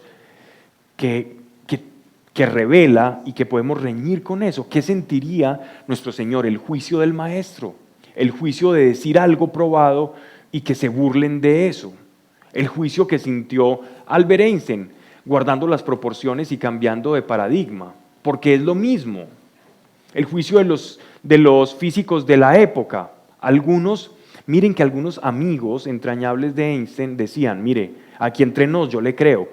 que revela y que podemos reñir con eso. ¿Qué sentiría nuestro Señor? El juicio del maestro, el juicio de decir algo probado y que se burlen de eso. El juicio que sintió Albert Einstein, guardando las proporciones y cambiando de paradigma, porque es lo mismo. El juicio de los físicos de la época. Miren que algunos amigos entrañables de Einstein decían, mire, aquí entre nos yo le creo,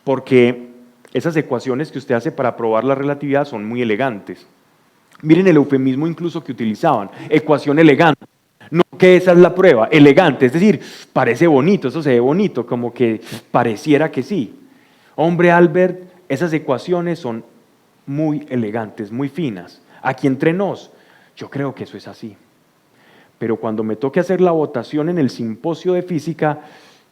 porque esas ecuaciones que usted hace para probar la relatividad son muy elegantes. Miren el eufemismo incluso que utilizaban, ecuación elegante. No que esa es la prueba, elegante, es decir, parece bonito, eso se ve bonito, como que pareciera que sí. Hombre, Albert, esas ecuaciones son muy elegantes, muy finas. Aquí entre nos, yo creo que eso es así. Pero cuando me toque hacer la votación en el simposio de física,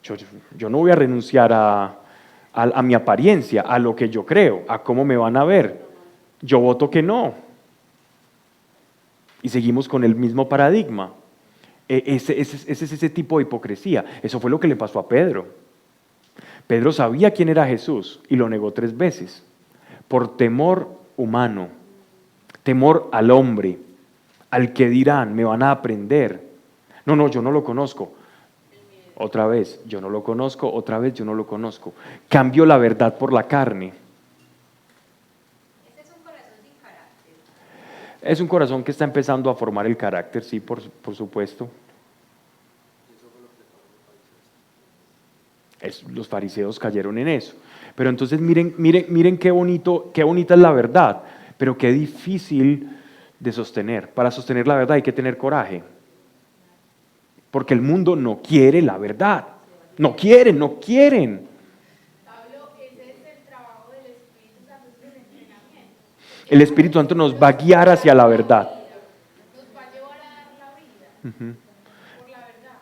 yo no voy a renunciar a mi apariencia, a lo que yo creo, a cómo me van a ver. Yo voto que no. Y seguimos con el mismo paradigma. Ese es ese tipo de hipocresía. Eso fue lo que le pasó a Pedro. Pedro sabía quién era Jesús y lo negó 3 veces. Por temor humano, temor al hombre, al que dirán, me van a aprender. No, yo no lo conozco. Otra vez, yo no lo conozco, otra vez, yo no lo conozco. Cambio la verdad por la carne. Ese es un corazón sin carácter. Es un corazón que está empezando a formar el carácter, sí, por supuesto. Los fariseos cayeron en eso. Pero entonces miren qué bonita es la verdad, pero qué difícil de sostener. Para sostener la verdad hay que tener coraje. Porque el mundo no quiere la verdad. No quieren. Pablo, ese es el trabajo del Espíritu Santo, es el entrenamiento. El Espíritu Santo nos va a guiar hacia la verdad. Nos va a llevar a dar la vida por la verdad.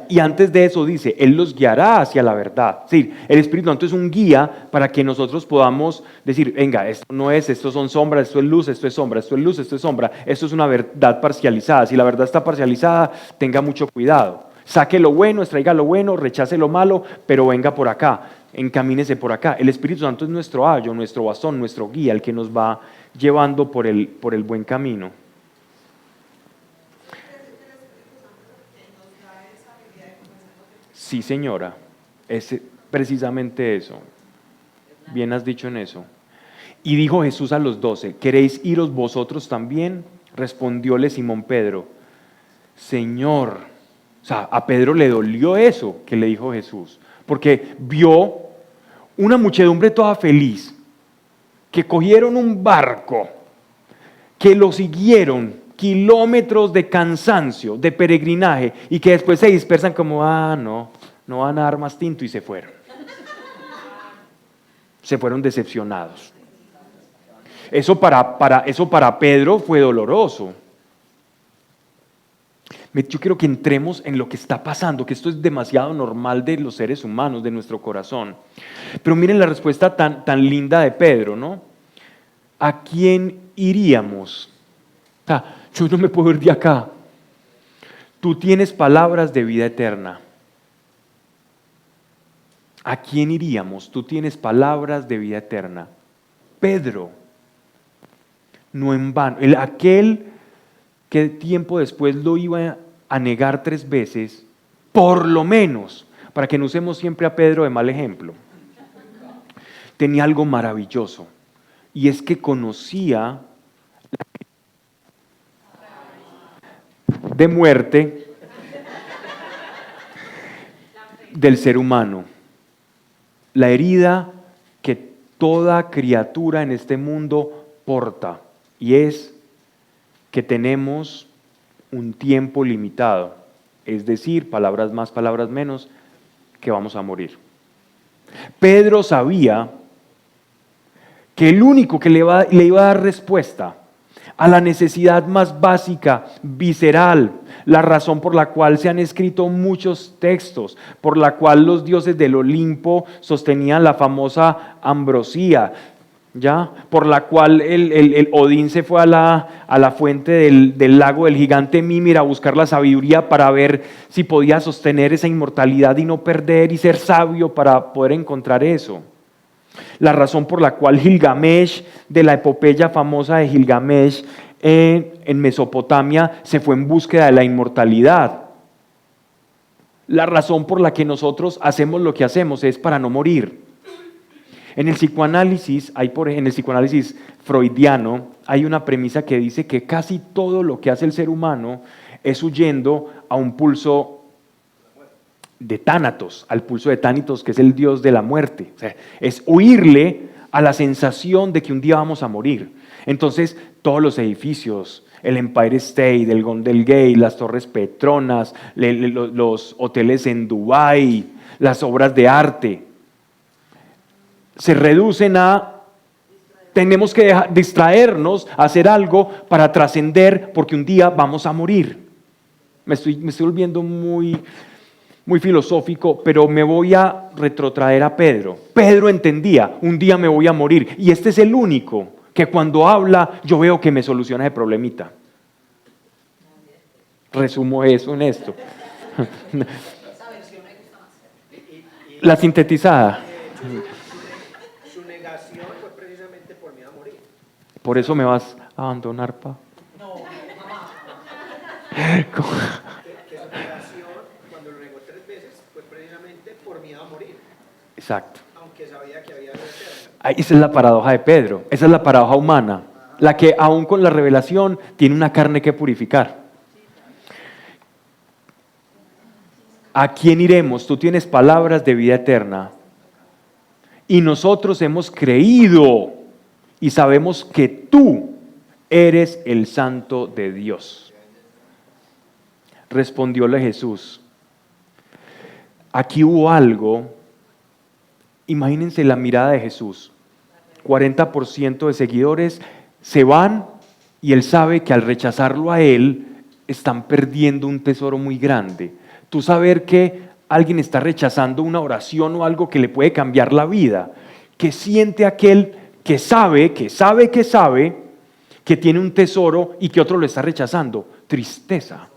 Y antes de eso dice, Él los guiará hacia la verdad. Sí, el Espíritu Santo es un guía para que nosotros podamos decir, venga, esto no es, esto son sombras, esto es luz, esto es sombra, esto es luz, esto es sombra. Esto es una verdad parcializada. Si la verdad está parcializada, tenga mucho cuidado. Saque lo bueno, extraiga lo bueno, rechace lo malo, pero venga por acá, encamínese por acá. El Espíritu Santo es nuestro ayo, nuestro bastón, nuestro guía, el que nos va llevando por el buen camino. Sí, señora, es precisamente eso. Bien has dicho en eso. Y dijo Jesús a los 12, ¿queréis iros vosotros también? Respondióle Simón Pedro, Señor, o sea, a Pedro le dolió eso que le dijo Jesús, porque vio una muchedumbre toda feliz, que cogieron un barco, que lo siguieron, kilómetros de cansancio, de peregrinaje, y que después se dispersan como, no van a dar más tinto, y se fueron. Se fueron decepcionados. Eso para Pedro fue doloroso. Yo quiero que entremos en lo que está pasando, que esto es demasiado normal de los seres humanos, de nuestro corazón. Pero miren la respuesta tan linda de Pedro, ¿no? ¿A quién iríamos? Yo no me puedo ir de acá. Tú tienes palabras de vida eterna. ¿A quién iríamos? Tú tienes palabras de vida eterna. Pedro, no en vano. Aquel que tiempo después lo iba a negar 3 veces, por lo menos, para que no usemos siempre a Pedro de mal ejemplo, tenía algo maravilloso, y es que conocía de muerte del ser humano, la herida que toda criatura en este mundo porta, y es que tenemos un tiempo limitado, es decir, palabras más, palabras menos, que vamos a morir. Pedro sabía que el único que le iba a dar respuesta a la necesidad más básica, visceral, la razón por la cual se han escrito muchos textos, por la cual los dioses del Olimpo sostenían la famosa ambrosía, ¿ya? Por la cual el Odín se fue a la fuente del lago del gigante Mímir a buscar la sabiduría para ver si podía sostener esa inmortalidad y no perder y ser sabio para poder encontrar eso. La razón por la cual Gilgamesh, de la epopeya famosa de Gilgamesh en Mesopotamia, se fue en búsqueda de la inmortalidad. La razón por la que nosotros hacemos lo que hacemos es para no morir. En el psicoanálisis, en el psicoanálisis freudiano, hay una premisa que dice que casi todo lo que hace el ser humano es huyendo a un pulso de Tánatos, al pulso de Tánitos, que es el dios de la muerte. O sea, es huirle a la sensación de que un día vamos a morir. Entonces, todos los edificios, el Empire State, el Golden Gate, las Torres Petronas, los hoteles en Dubái, las obras de arte, se reducen a tenemos que distraernos, hacer algo para trascender, porque un día vamos a morir. Me estoy volviendo muy filosófico, pero me voy a retrotraer a Pedro. Pedro entendía, un día me voy a morir, y este es el único que cuando habla yo veo que me soluciona el problemita. Resumo eso en esto. La sintetizada. Su negación fue precisamente por miedo a morir. Por eso me vas a abandonar, pa. No, que su negación, cuando lo negó 3 veces, fue precisamente por miedo a morir, Exacto. aunque sabía que había vida eterna. Esa es la paradoja de Pedro, esa es la paradoja humana, la que aún con la revelación tiene una carne que purificar. ¿A quién iremos? Tú tienes palabras de vida eterna. Y nosotros hemos creído y sabemos que tú eres el Santo de Dios. Respondióle Jesús. Aquí hubo algo. Imagínense la mirada de Jesús. 40% de seguidores se van y él sabe que al rechazarlo a él están perdiendo un tesoro muy grande. Tú saber que alguien está rechazando una oración o algo que le puede cambiar la vida. ¿Qué siente aquel que sabe que tiene un tesoro y que otro lo está rechazando? Tristeza.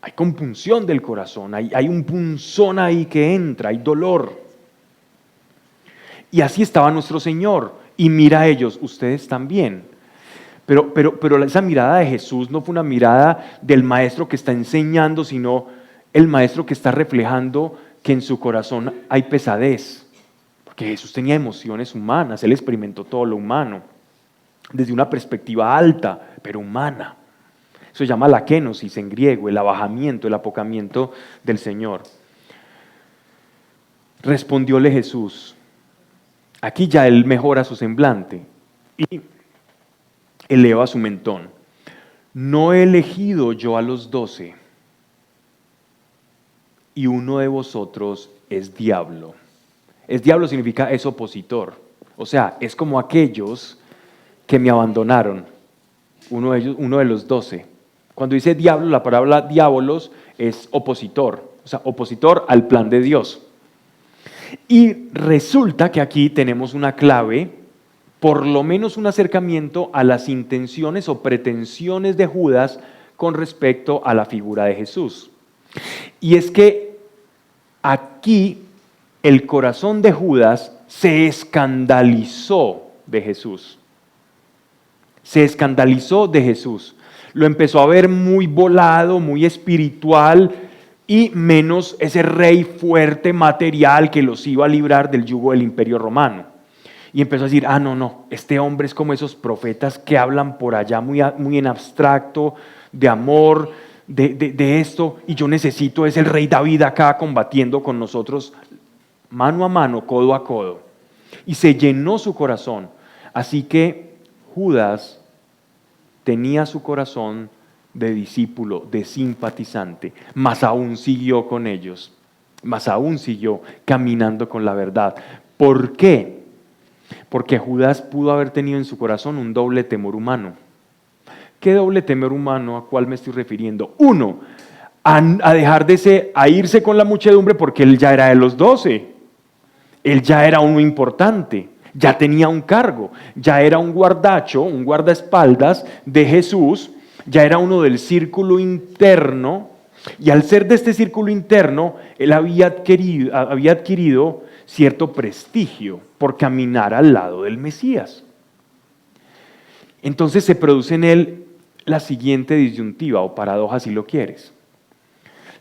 Hay compunción del corazón, hay un punzón ahí que entra, hay dolor. Y así estaba nuestro Señor. Y mira a ellos, ustedes también. Pero esa mirada de Jesús no fue una mirada del maestro que está enseñando, sino el maestro que está reflejando que en su corazón hay pesadez. Porque Jesús tenía emociones humanas, Él experimentó todo lo humano, desde una perspectiva alta, pero humana. Eso se llama la kenosis en griego, el abajamiento, el apocamiento del Señor. Respondióle Jesús. Aquí ya Él mejora su semblante y eleva su mentón. No he elegido yo a los 12 y uno de vosotros es diablo. Es diablo significa es opositor. O sea, es como aquellos que me abandonaron. Uno de los 12. Cuando dice diablo, la palabra diabolos es opositor. O sea, opositor al plan de Dios. Y resulta que aquí tenemos una clave, por lo menos un acercamiento a las intenciones o pretensiones de Judas con respecto a la figura de Jesús. Y es que aquí el corazón de Judas se escandalizó de Jesús. Se escandalizó de Jesús. Lo empezó a ver muy volado, muy espiritual y menos ese rey fuerte material que los iba a librar del yugo del Imperio Romano. Y empezó a decir, no, este hombre es como esos profetas que hablan por allá muy en abstracto, de amor, de esto, y yo necesito, es el rey David acá combatiendo con nosotros mano a mano, codo a codo. Y se llenó su corazón. Así que Judas tenía su corazón de discípulo, de simpatizante, más aún siguió con ellos, más aún siguió caminando con la verdad. ¿Por qué? Porque Judas pudo haber tenido en su corazón un doble temor humano. ¿Qué doble temor humano a cuál me estoy refiriendo? Uno, a dejar a irse con la muchedumbre porque él ya era de los 12. Él ya era uno importante, ya tenía un cargo, ya era un guardacho, un guardaespaldas de Jesús, ya era uno del círculo interno, y al ser de este círculo interno, él había adquirido cierto prestigio por caminar al lado del Mesías. Entonces se produce en él la siguiente disyuntiva o paradoja si lo quieres.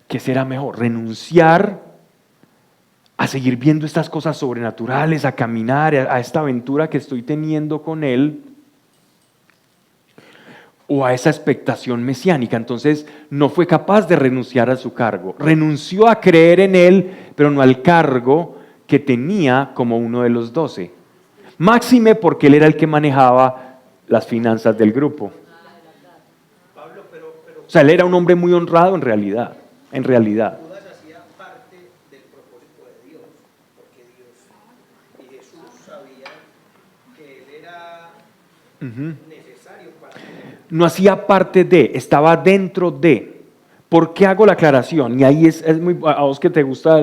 ¿Qué será mejor? ¿Renunciar a seguir viendo estas cosas sobrenaturales, a caminar a esta aventura que estoy teniendo con él? ¿O a esa expectación mesiánica? Entonces no fue capaz de renunciar a su cargo. Renunció a creer en él, pero no al cargo que tenía como uno de los 12. Máxime porque él era el que manejaba las finanzas del grupo. Pablo, O sea, él era un hombre muy honrado en realidad. Judas hacía parte del propósito de Dios, porque Dios y Jesús sabían que él era necesario para él. No hacía parte de, estaba dentro de. ¿Por qué hago la aclaración? Y ahí es muy, a vos que te gusta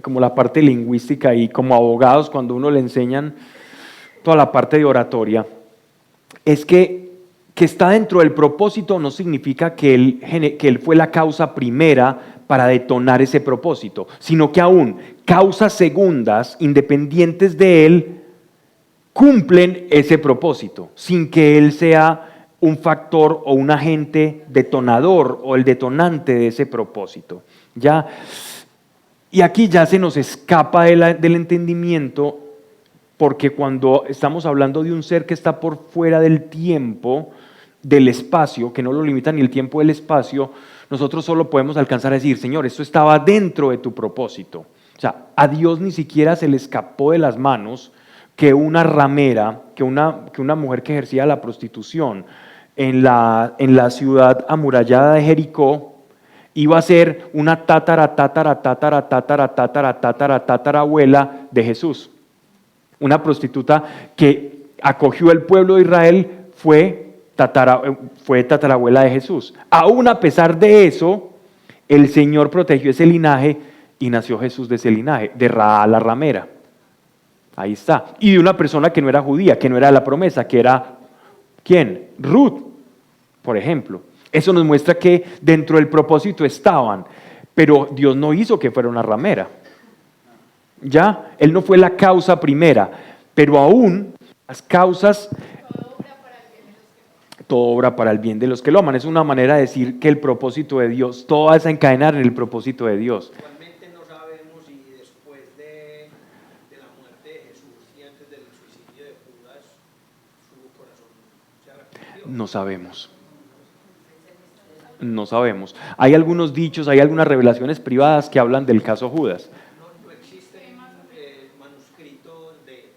como la parte lingüística y como abogados cuando uno le enseñan toda la parte de oratoria, es que está dentro del propósito no significa que él fue la causa primera para detonar ese propósito, sino que aún causas segundas, independientes de él, cumplen ese propósito, sin que él sea un factor o un agente detonador o el detonante de ese propósito. ¿Ya? Y aquí ya se nos escapa del entendimiento, porque cuando estamos hablando de un ser que está por fuera del tiempo, del espacio, que no lo limita ni el tiempo del espacio, nosotros solo podemos alcanzar a decir, Señor, esto estaba dentro de tu propósito. O sea, a Dios ni siquiera se le escapó de las manos que una ramera, que una mujer que ejercía la prostitución en la ciudad amurallada de Jericó, iba a ser una tatarabuela de Jesús. Una prostituta que acogió al pueblo de Israel, fue fue tatarabuela de Jesús. Aún a pesar de eso, el Señor protegió ese linaje y nació Jesús de ese linaje, de Rahab la ramera. Ahí está. Y de una persona que no era judía, que no era de la promesa, que era, ¿quién? Ruth, por ejemplo. Eso nos muestra que dentro del propósito estaban, pero Dios no hizo que fuera una ramera. ¿Ya? Él no fue la causa primera, pero aún las causas, todo obra para el bien de los que lo aman. Es una manera de decir que el propósito de Dios, todo va a desencadenar en el propósito de Dios. Igualmente no sabemos si después de la muerte de Jesús y antes del suicidio de Judas, su corazón se arrepintió. No sabemos. No sabemos. Hay algunos dichos, hay algunas revelaciones privadas que hablan del caso Judas. No existen manuscritos de...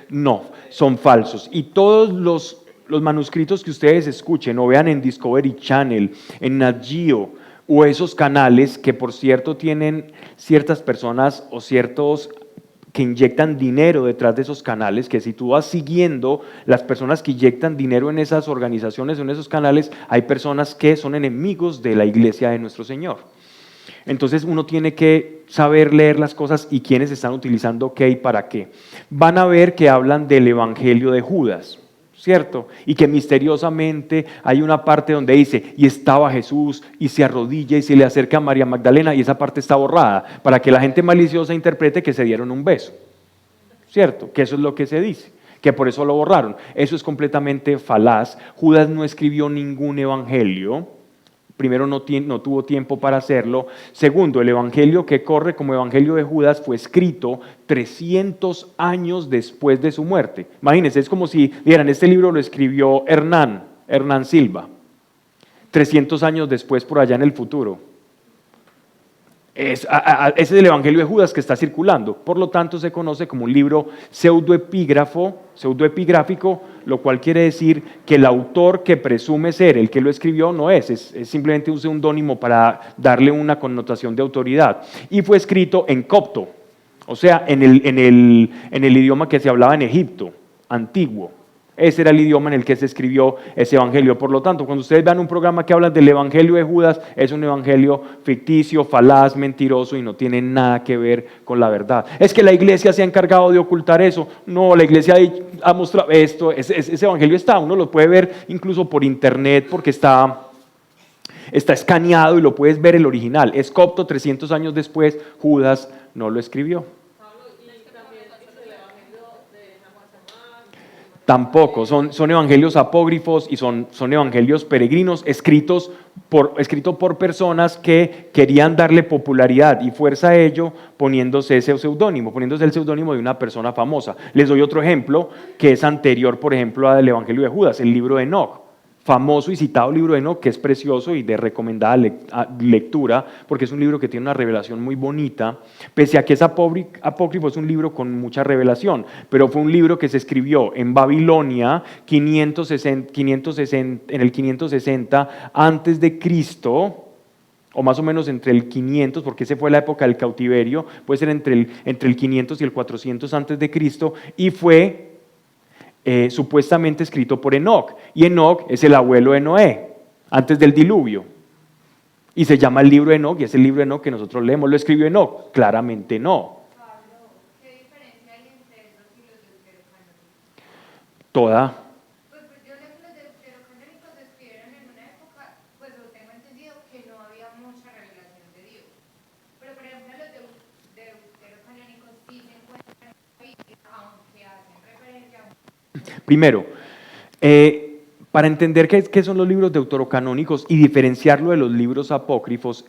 No, son falsos. Y todos los manuscritos que ustedes escuchen o vean en Discovery Channel, en Nat Geo o esos canales que por cierto tienen ciertas personas o ciertos que inyectan dinero detrás de esos canales, que si tú vas siguiendo las personas que inyectan dinero en esas organizaciones o en esos canales, hay personas que son enemigos de la iglesia de nuestro Señor. Entonces uno tiene que saber leer las cosas y quiénes están utilizando qué y para qué. Van a ver que hablan del evangelio de Judas, ¿cierto? Y que misteriosamente hay una parte donde dice, y estaba Jesús, y se arrodilla y se le acerca a María Magdalena, y esa parte está borrada, para que la gente maliciosa interprete que se dieron un beso, ¿cierto? Que eso es lo que se dice, que por eso lo borraron. Eso es completamente falaz. Judas no escribió ningún evangelio. Primero, no tuvo tiempo para hacerlo. Segundo, el evangelio que corre como evangelio de Judas fue escrito 300 años después de su muerte. Imagínense, es como si dijeran, este libro lo escribió Hernán Silva, 300 años después por allá en el futuro. Ese es el evangelio de Judas que está circulando. Por lo tanto, se conoce como un libro pseudoepigráfico, lo cual quiere decir que el autor que presume ser el que lo escribió no es simplemente un seudónimo para darle una connotación de autoridad. Y fue escrito en copto, o sea, en el idioma que se hablaba en Egipto, antiguo. Ese era el idioma en el que se escribió ese evangelio. Por lo tanto, cuando ustedes vean un programa que habla del evangelio de Judas, es un evangelio ficticio, falaz, mentiroso y no tiene nada que ver con la verdad. Es que la iglesia se ha encargado de ocultar eso. No, la iglesia ha mostrado esto. Ese evangelio uno lo puede ver incluso por internet porque está escaneado y lo puedes ver el original. Es copto, 300 años después, Judas no lo escribió. Tampoco, son evangelios apócrifos y son evangelios peregrinos escritos por personas que querían darle popularidad y fuerza a ello poniéndose el seudónimo de una persona famosa. Les doy otro ejemplo que es anterior, por ejemplo, al evangelio de Judas, el libro de Enoc. Famoso y citado libro de Enoc, que es precioso y de recomendada lectura, porque es un libro que tiene una revelación muy bonita, pese a que es apócrifo, es un libro con mucha revelación, pero fue un libro que se escribió en Babilonia en el 560 antes de Cristo, o más o menos entre el 500, porque esa fue la época del cautiverio, puede ser entre el 500 y el 400 antes de Cristo, y fue supuestamente escrito por Enoc, y Enoc es el abuelo de Noé, antes del diluvio, y se llama el libro de Enoc, y es el libro de Enoc que nosotros leemos. ¿Lo escribió Enoc? Claramente no. Pablo, ¿qué diferencia hay entre esos y los deuterocanónicos? Toda. Pues yo leo que los deuterocanónicos se escribieron en una época, pues lo tengo entendido, que no había mucha revelación de Dios. Pero por ejemplo los deuterocanónicos sí se encuentran en la Biblia, aunque hacen referencia a... Primero, para entender qué son los libros deuterocanónicos y diferenciarlo de los libros apócrifos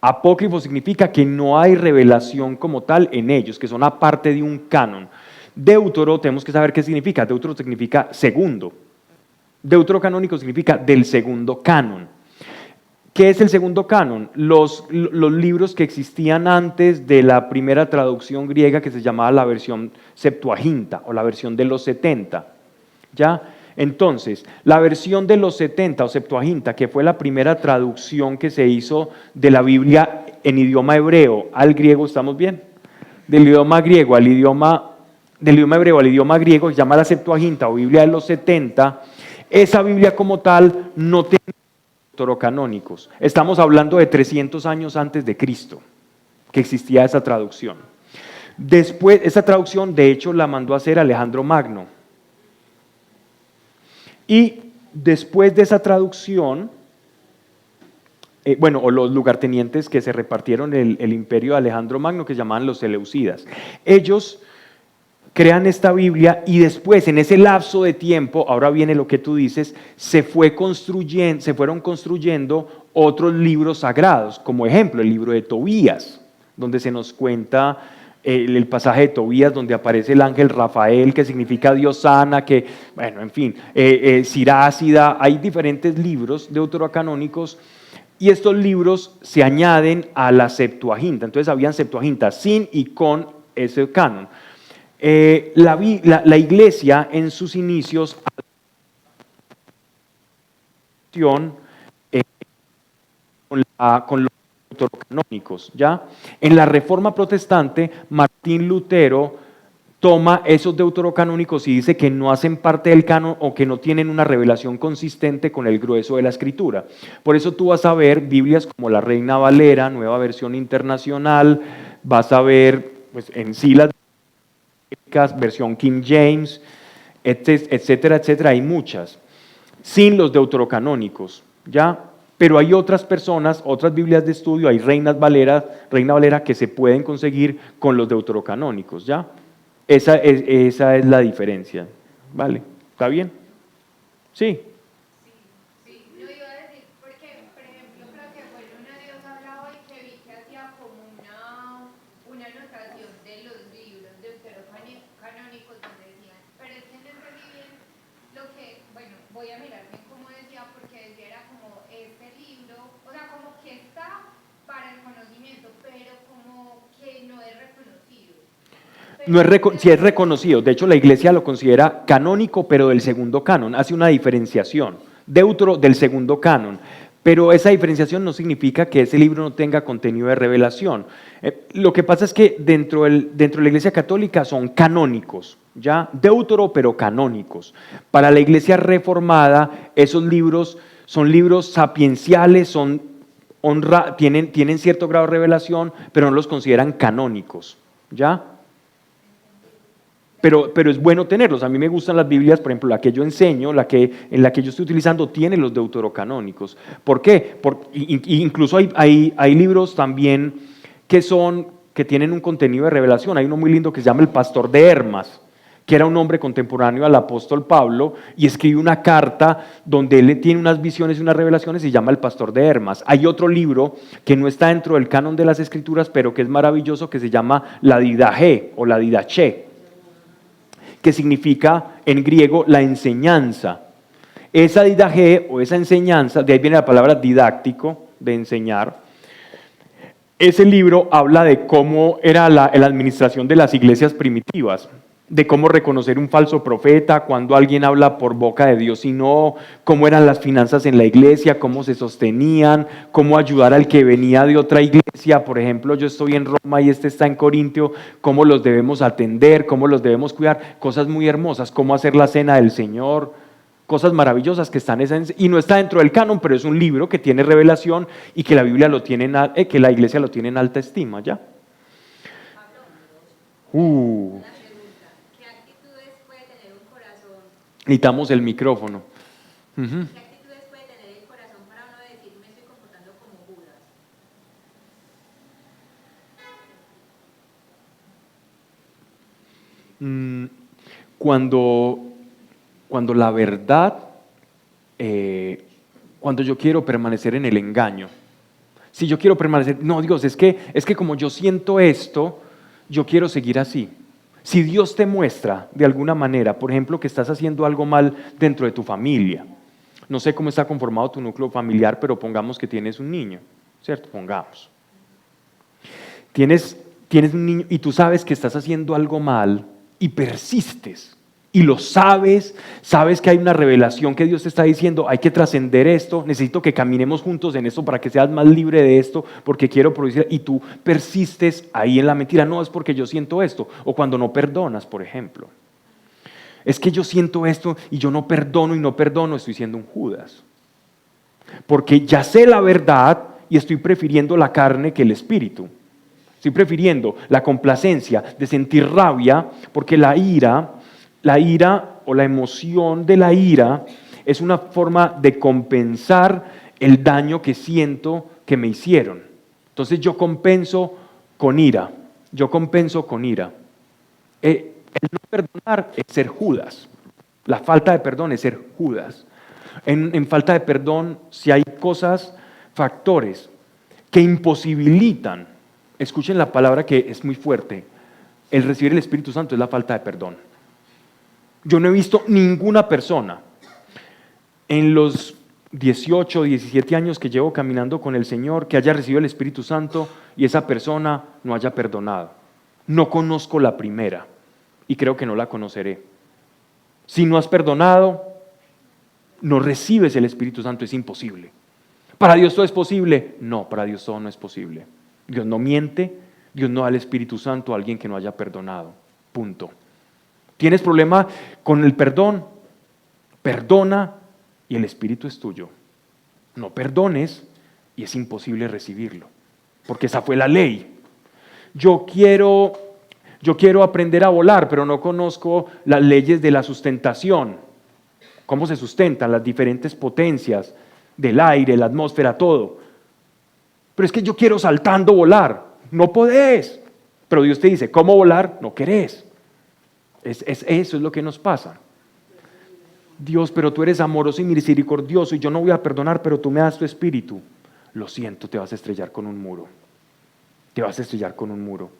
apócrifo significa que no hay revelación como tal en ellos, que son aparte de un canon. Deutero, tenemos que saber qué significa. Deutero significa segundo. Deuterocanónico significa del segundo canon. ¿Qué es el segundo canon? Los libros que existían antes de la primera traducción griega que se llamaba la versión Septuaginta o la versión de los 70. ¿Ya? Entonces, la versión de los 70 o Septuaginta, que fue la primera traducción que se hizo de la Biblia en idioma hebreo al griego, ¿estamos bien? Del idioma hebreo al idioma griego, se llama la Septuaginta o Biblia de los 70, Esa Biblia como tal no tiene deuterocanónicos. Estamos hablando de 300 años antes de Cristo, que existía esa traducción. Después, esa traducción de hecho la mandó a hacer Alejandro Magno. Y después de esa traducción, o los lugartenientes que se repartieron el imperio de Alejandro Magno, que se llamaban los Seleucidas, ellos crean esta Biblia y después en ese lapso de tiempo, ahora viene lo que tú dices, se fueron construyendo otros libros sagrados, como ejemplo el libro de Tobías, donde se nos cuenta el pasaje de Tobías donde aparece el ángel Rafael, que significa Dios sana, que, bueno, en fin, Sirácida, hay diferentes libros deuterocanónicos y estos libros se añaden a la Septuaginta, entonces habían Septuagintas sin y con ese canon. La iglesia en sus inicios con los deuterocanónicos, ¿ya? En la Reforma Protestante, Martín Lutero toma esos deuterocanónicos y dice que no hacen parte del canon o que no tienen una revelación consistente con el grueso de la Escritura. Por eso tú vas a ver Biblias como la Reina Valera, Nueva Versión Internacional, vas a ver pues, en sí las versión King James, etcétera, etcétera, hay muchas, sin los deuterocanónicos, ¿ya? Pero hay otras personas, otras Biblias de estudio, hay Reina Valera que se pueden conseguir con los deuterocanónicos, ¿ya? Esa es la diferencia, ¿vale? ¿Está bien? Sí. Sí, lo iba a decir porque, por ejemplo, creo que fue Luna Dios hablaba y que vi que hacía como una anotación de los libros deuterocanónicos donde decían, pero es que no entendí bien lo que, bueno, voy a mirar bien cómo decía, porque decía era como este libro, o sea, como que está para el conocimiento, pero como que no es reconocido. Si es reconocido, de hecho la iglesia lo considera canónico, pero del segundo canon, hace una diferenciación, deutero del segundo canon, pero esa diferenciación no significa que ese libro no tenga contenido de revelación. Lo que pasa es que dentro de la iglesia católica son canónicos, ya deutero pero canónicos. Para la iglesia reformada esos libros son libros sapienciales, tienen cierto grado de revelación, pero no los consideran canónicos, ¿ya? Pero es bueno tenerlos. A mí me gustan las Biblias, por ejemplo, la que yo enseño, en la que yo estoy utilizando, tiene los deuterocanónicos. ¿Por qué? Incluso hay libros también que tienen un contenido de revelación. Hay uno muy lindo que se llama El Pastor de Hermas, que era un hombre contemporáneo al apóstol Pablo, y escribe una carta donde él tiene unas visiones y unas revelaciones y se llama El Pastor de Hermas. Hay otro libro que no está dentro del canon de las Escrituras, pero que es maravilloso, que se llama la Didaché o la Didaché, que significa en griego la enseñanza. Esa didaché o esa enseñanza, de ahí viene la palabra didáctico, de enseñar. Ese libro habla de cómo era la administración de las iglesias primitivas, de cómo reconocer un falso profeta, cuando alguien habla por boca de Dios y no, cómo eran las finanzas en la iglesia, cómo se sostenían, cómo ayudar al que venía de otra iglesia. Por ejemplo, yo estoy en Roma y este está en Corintio, cómo los debemos atender, cómo los debemos cuidar, cosas muy hermosas, cómo hacer la cena del Señor, cosas maravillosas que están y no está dentro del canon, pero es un libro que tiene revelación y que la Biblia que la iglesia lo tiene en alta estima, ¿ya? Necesitamos el micrófono. ¿Qué actitudes puede tener el corazón para uno decir, me estoy comportando como Judas? Cuando la verdad, cuando yo quiero permanecer en el engaño. Si yo quiero permanecer, no, Dios, es que como yo siento esto, yo quiero seguir así. Si Dios te muestra de alguna manera, por ejemplo, que estás haciendo algo mal dentro de tu familia, no sé cómo está conformado tu núcleo familiar, pero pongamos que tienes un niño, ¿cierto? Pongamos. Tienes un niño y tú sabes que estás haciendo algo mal y persistes y lo sabes que hay una revelación que Dios te está diciendo, hay que trascender esto, necesito que caminemos juntos en esto para que seas más libre de esto, porque quiero producir, y tú persistes ahí en la mentira, no es porque yo siento esto, o cuando no perdonas, por ejemplo. Es que yo siento esto y yo no perdono y no perdono, estoy siendo un Judas. Porque ya sé la verdad y estoy prefiriendo la carne que el espíritu. Estoy prefiriendo la complacencia de sentir rabia, porque la ira o la emoción de la ira es una forma de compensar el daño que siento que me hicieron. Entonces yo compenso con ira. El no perdonar es ser Judas. La falta de perdón es ser Judas. En falta de perdón, si hay cosas, factores que imposibilitan, escuchen la palabra que es muy fuerte, el recibir el Espíritu Santo es la falta de perdón. Yo no he visto ninguna persona en los 18, 17 años que llevo caminando con el Señor que haya recibido el Espíritu Santo y esa persona no haya perdonado. No conozco la primera y creo que no la conoceré. Si no has perdonado, no recibes el Espíritu Santo, es imposible. ¿Para Dios todo es posible? No, para Dios todo no es posible. Dios no miente, Dios no da el Espíritu Santo a alguien que no haya perdonado. Punto. ¿Tienes problema con el perdón? Perdona y el Espíritu es tuyo. No perdones y es imposible recibirlo, porque esa fue la ley. Yo quiero aprender a volar, pero no conozco las leyes de la sustentación. Cómo se sustentan las diferentes potencias del aire, la atmósfera, todo. Pero es que yo quiero saltando volar. No podés. Pero Dios te dice, ¿cómo volar? No querés. Eso es lo que nos pasa. Dios, pero tú eres amoroso y misericordioso y yo no voy a perdonar, pero tú me das tu espíritu. Lo siento, te vas a estrellar con un muro. Te vas a estrellar con un muro.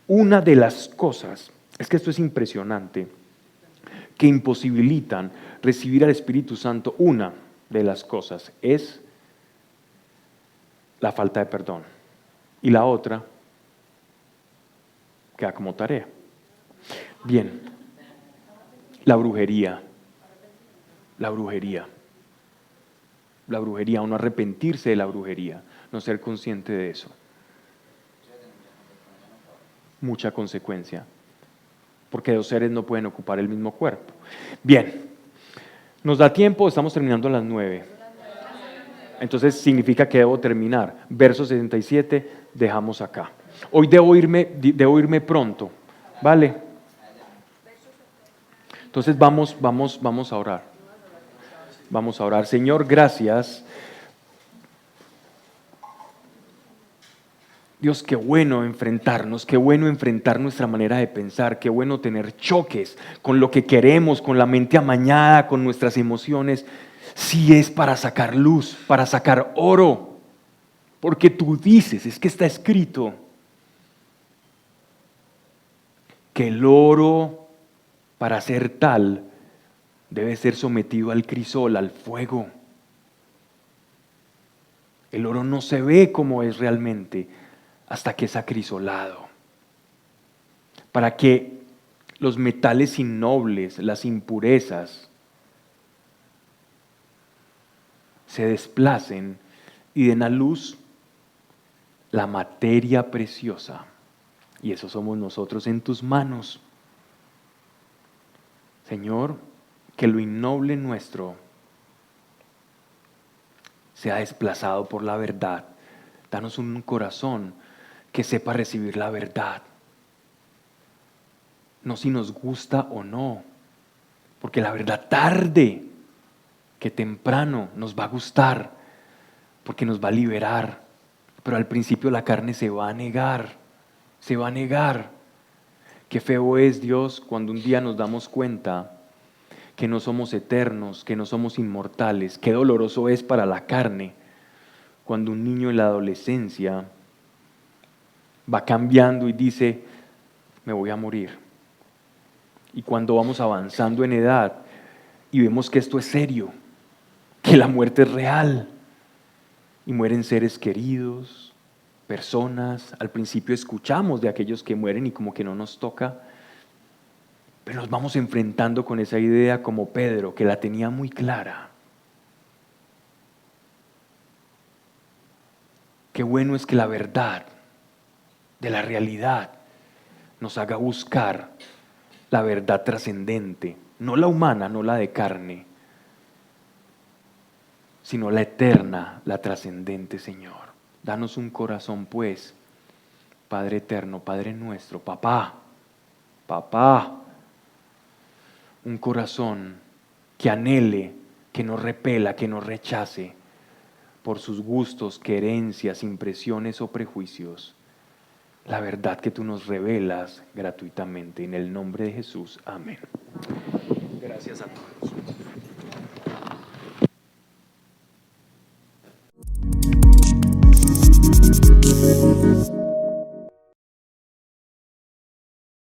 Una de las cosas, es que esto es impresionante, que imposibilitan recibir al Espíritu Santo, una de las cosas es la falta de perdón. Y la otra queda como tarea. Bien, la brujería, uno arrepentirse de la brujería, no ser consciente de eso. Mucha consecuencia, porque dos seres no pueden ocupar el mismo cuerpo. Bien, nos da tiempo, estamos terminando a las 9. Entonces significa que debo terminar. Verso 67, dejamos acá. Hoy debo irme pronto, ¿vale? Entonces vamos a orar. Vamos a orar. Señor, gracias. Dios, qué bueno enfrentarnos, qué bueno enfrentar nuestra manera de pensar, qué bueno tener choques con lo que queremos, con la mente amañada, con nuestras emociones, si es para sacar luz, para sacar oro, porque tú dices, es que está escrito, que el oro, para ser tal, debe ser sometido al crisol, al fuego. El oro no se ve como es realmente hasta que es acrisolado. Para que los metales innobles, las impurezas, se desplacen y den a luz la materia preciosa. Y eso somos nosotros en tus manos. Señor, que lo innoble nuestro sea desplazado por la verdad. Danos un corazón que sepa recibir la verdad. No si nos gusta o no, porque la verdad tarde que temprano nos va a gustar, porque nos va a liberar. Pero al principio la carne se va a negar. Qué feo es, Dios, cuando un día nos damos cuenta que no somos eternos, que no somos inmortales. Qué doloroso es para la carne cuando un niño en la adolescencia va cambiando y dice, me voy a morir. Y cuando vamos avanzando en edad y vemos que esto es serio, que la muerte es real y mueren seres queridos, personas, al principio escuchamos de aquellos que mueren y como que no nos toca, pero nos vamos enfrentando con esa idea como Pedro, que la tenía muy clara. Qué bueno es que la verdad de la realidad nos haga buscar la verdad trascendente, no la humana, no la de carne, sino la eterna, la trascendente, Señor. Danos un corazón, pues, Padre eterno, Padre nuestro, papá, un corazón que anhele, que no repela, que no rechace por sus gustos, querencias, impresiones o prejuicios, la verdad que tú nos revelas gratuitamente. En el nombre de Jesús, amén. Gracias a todos.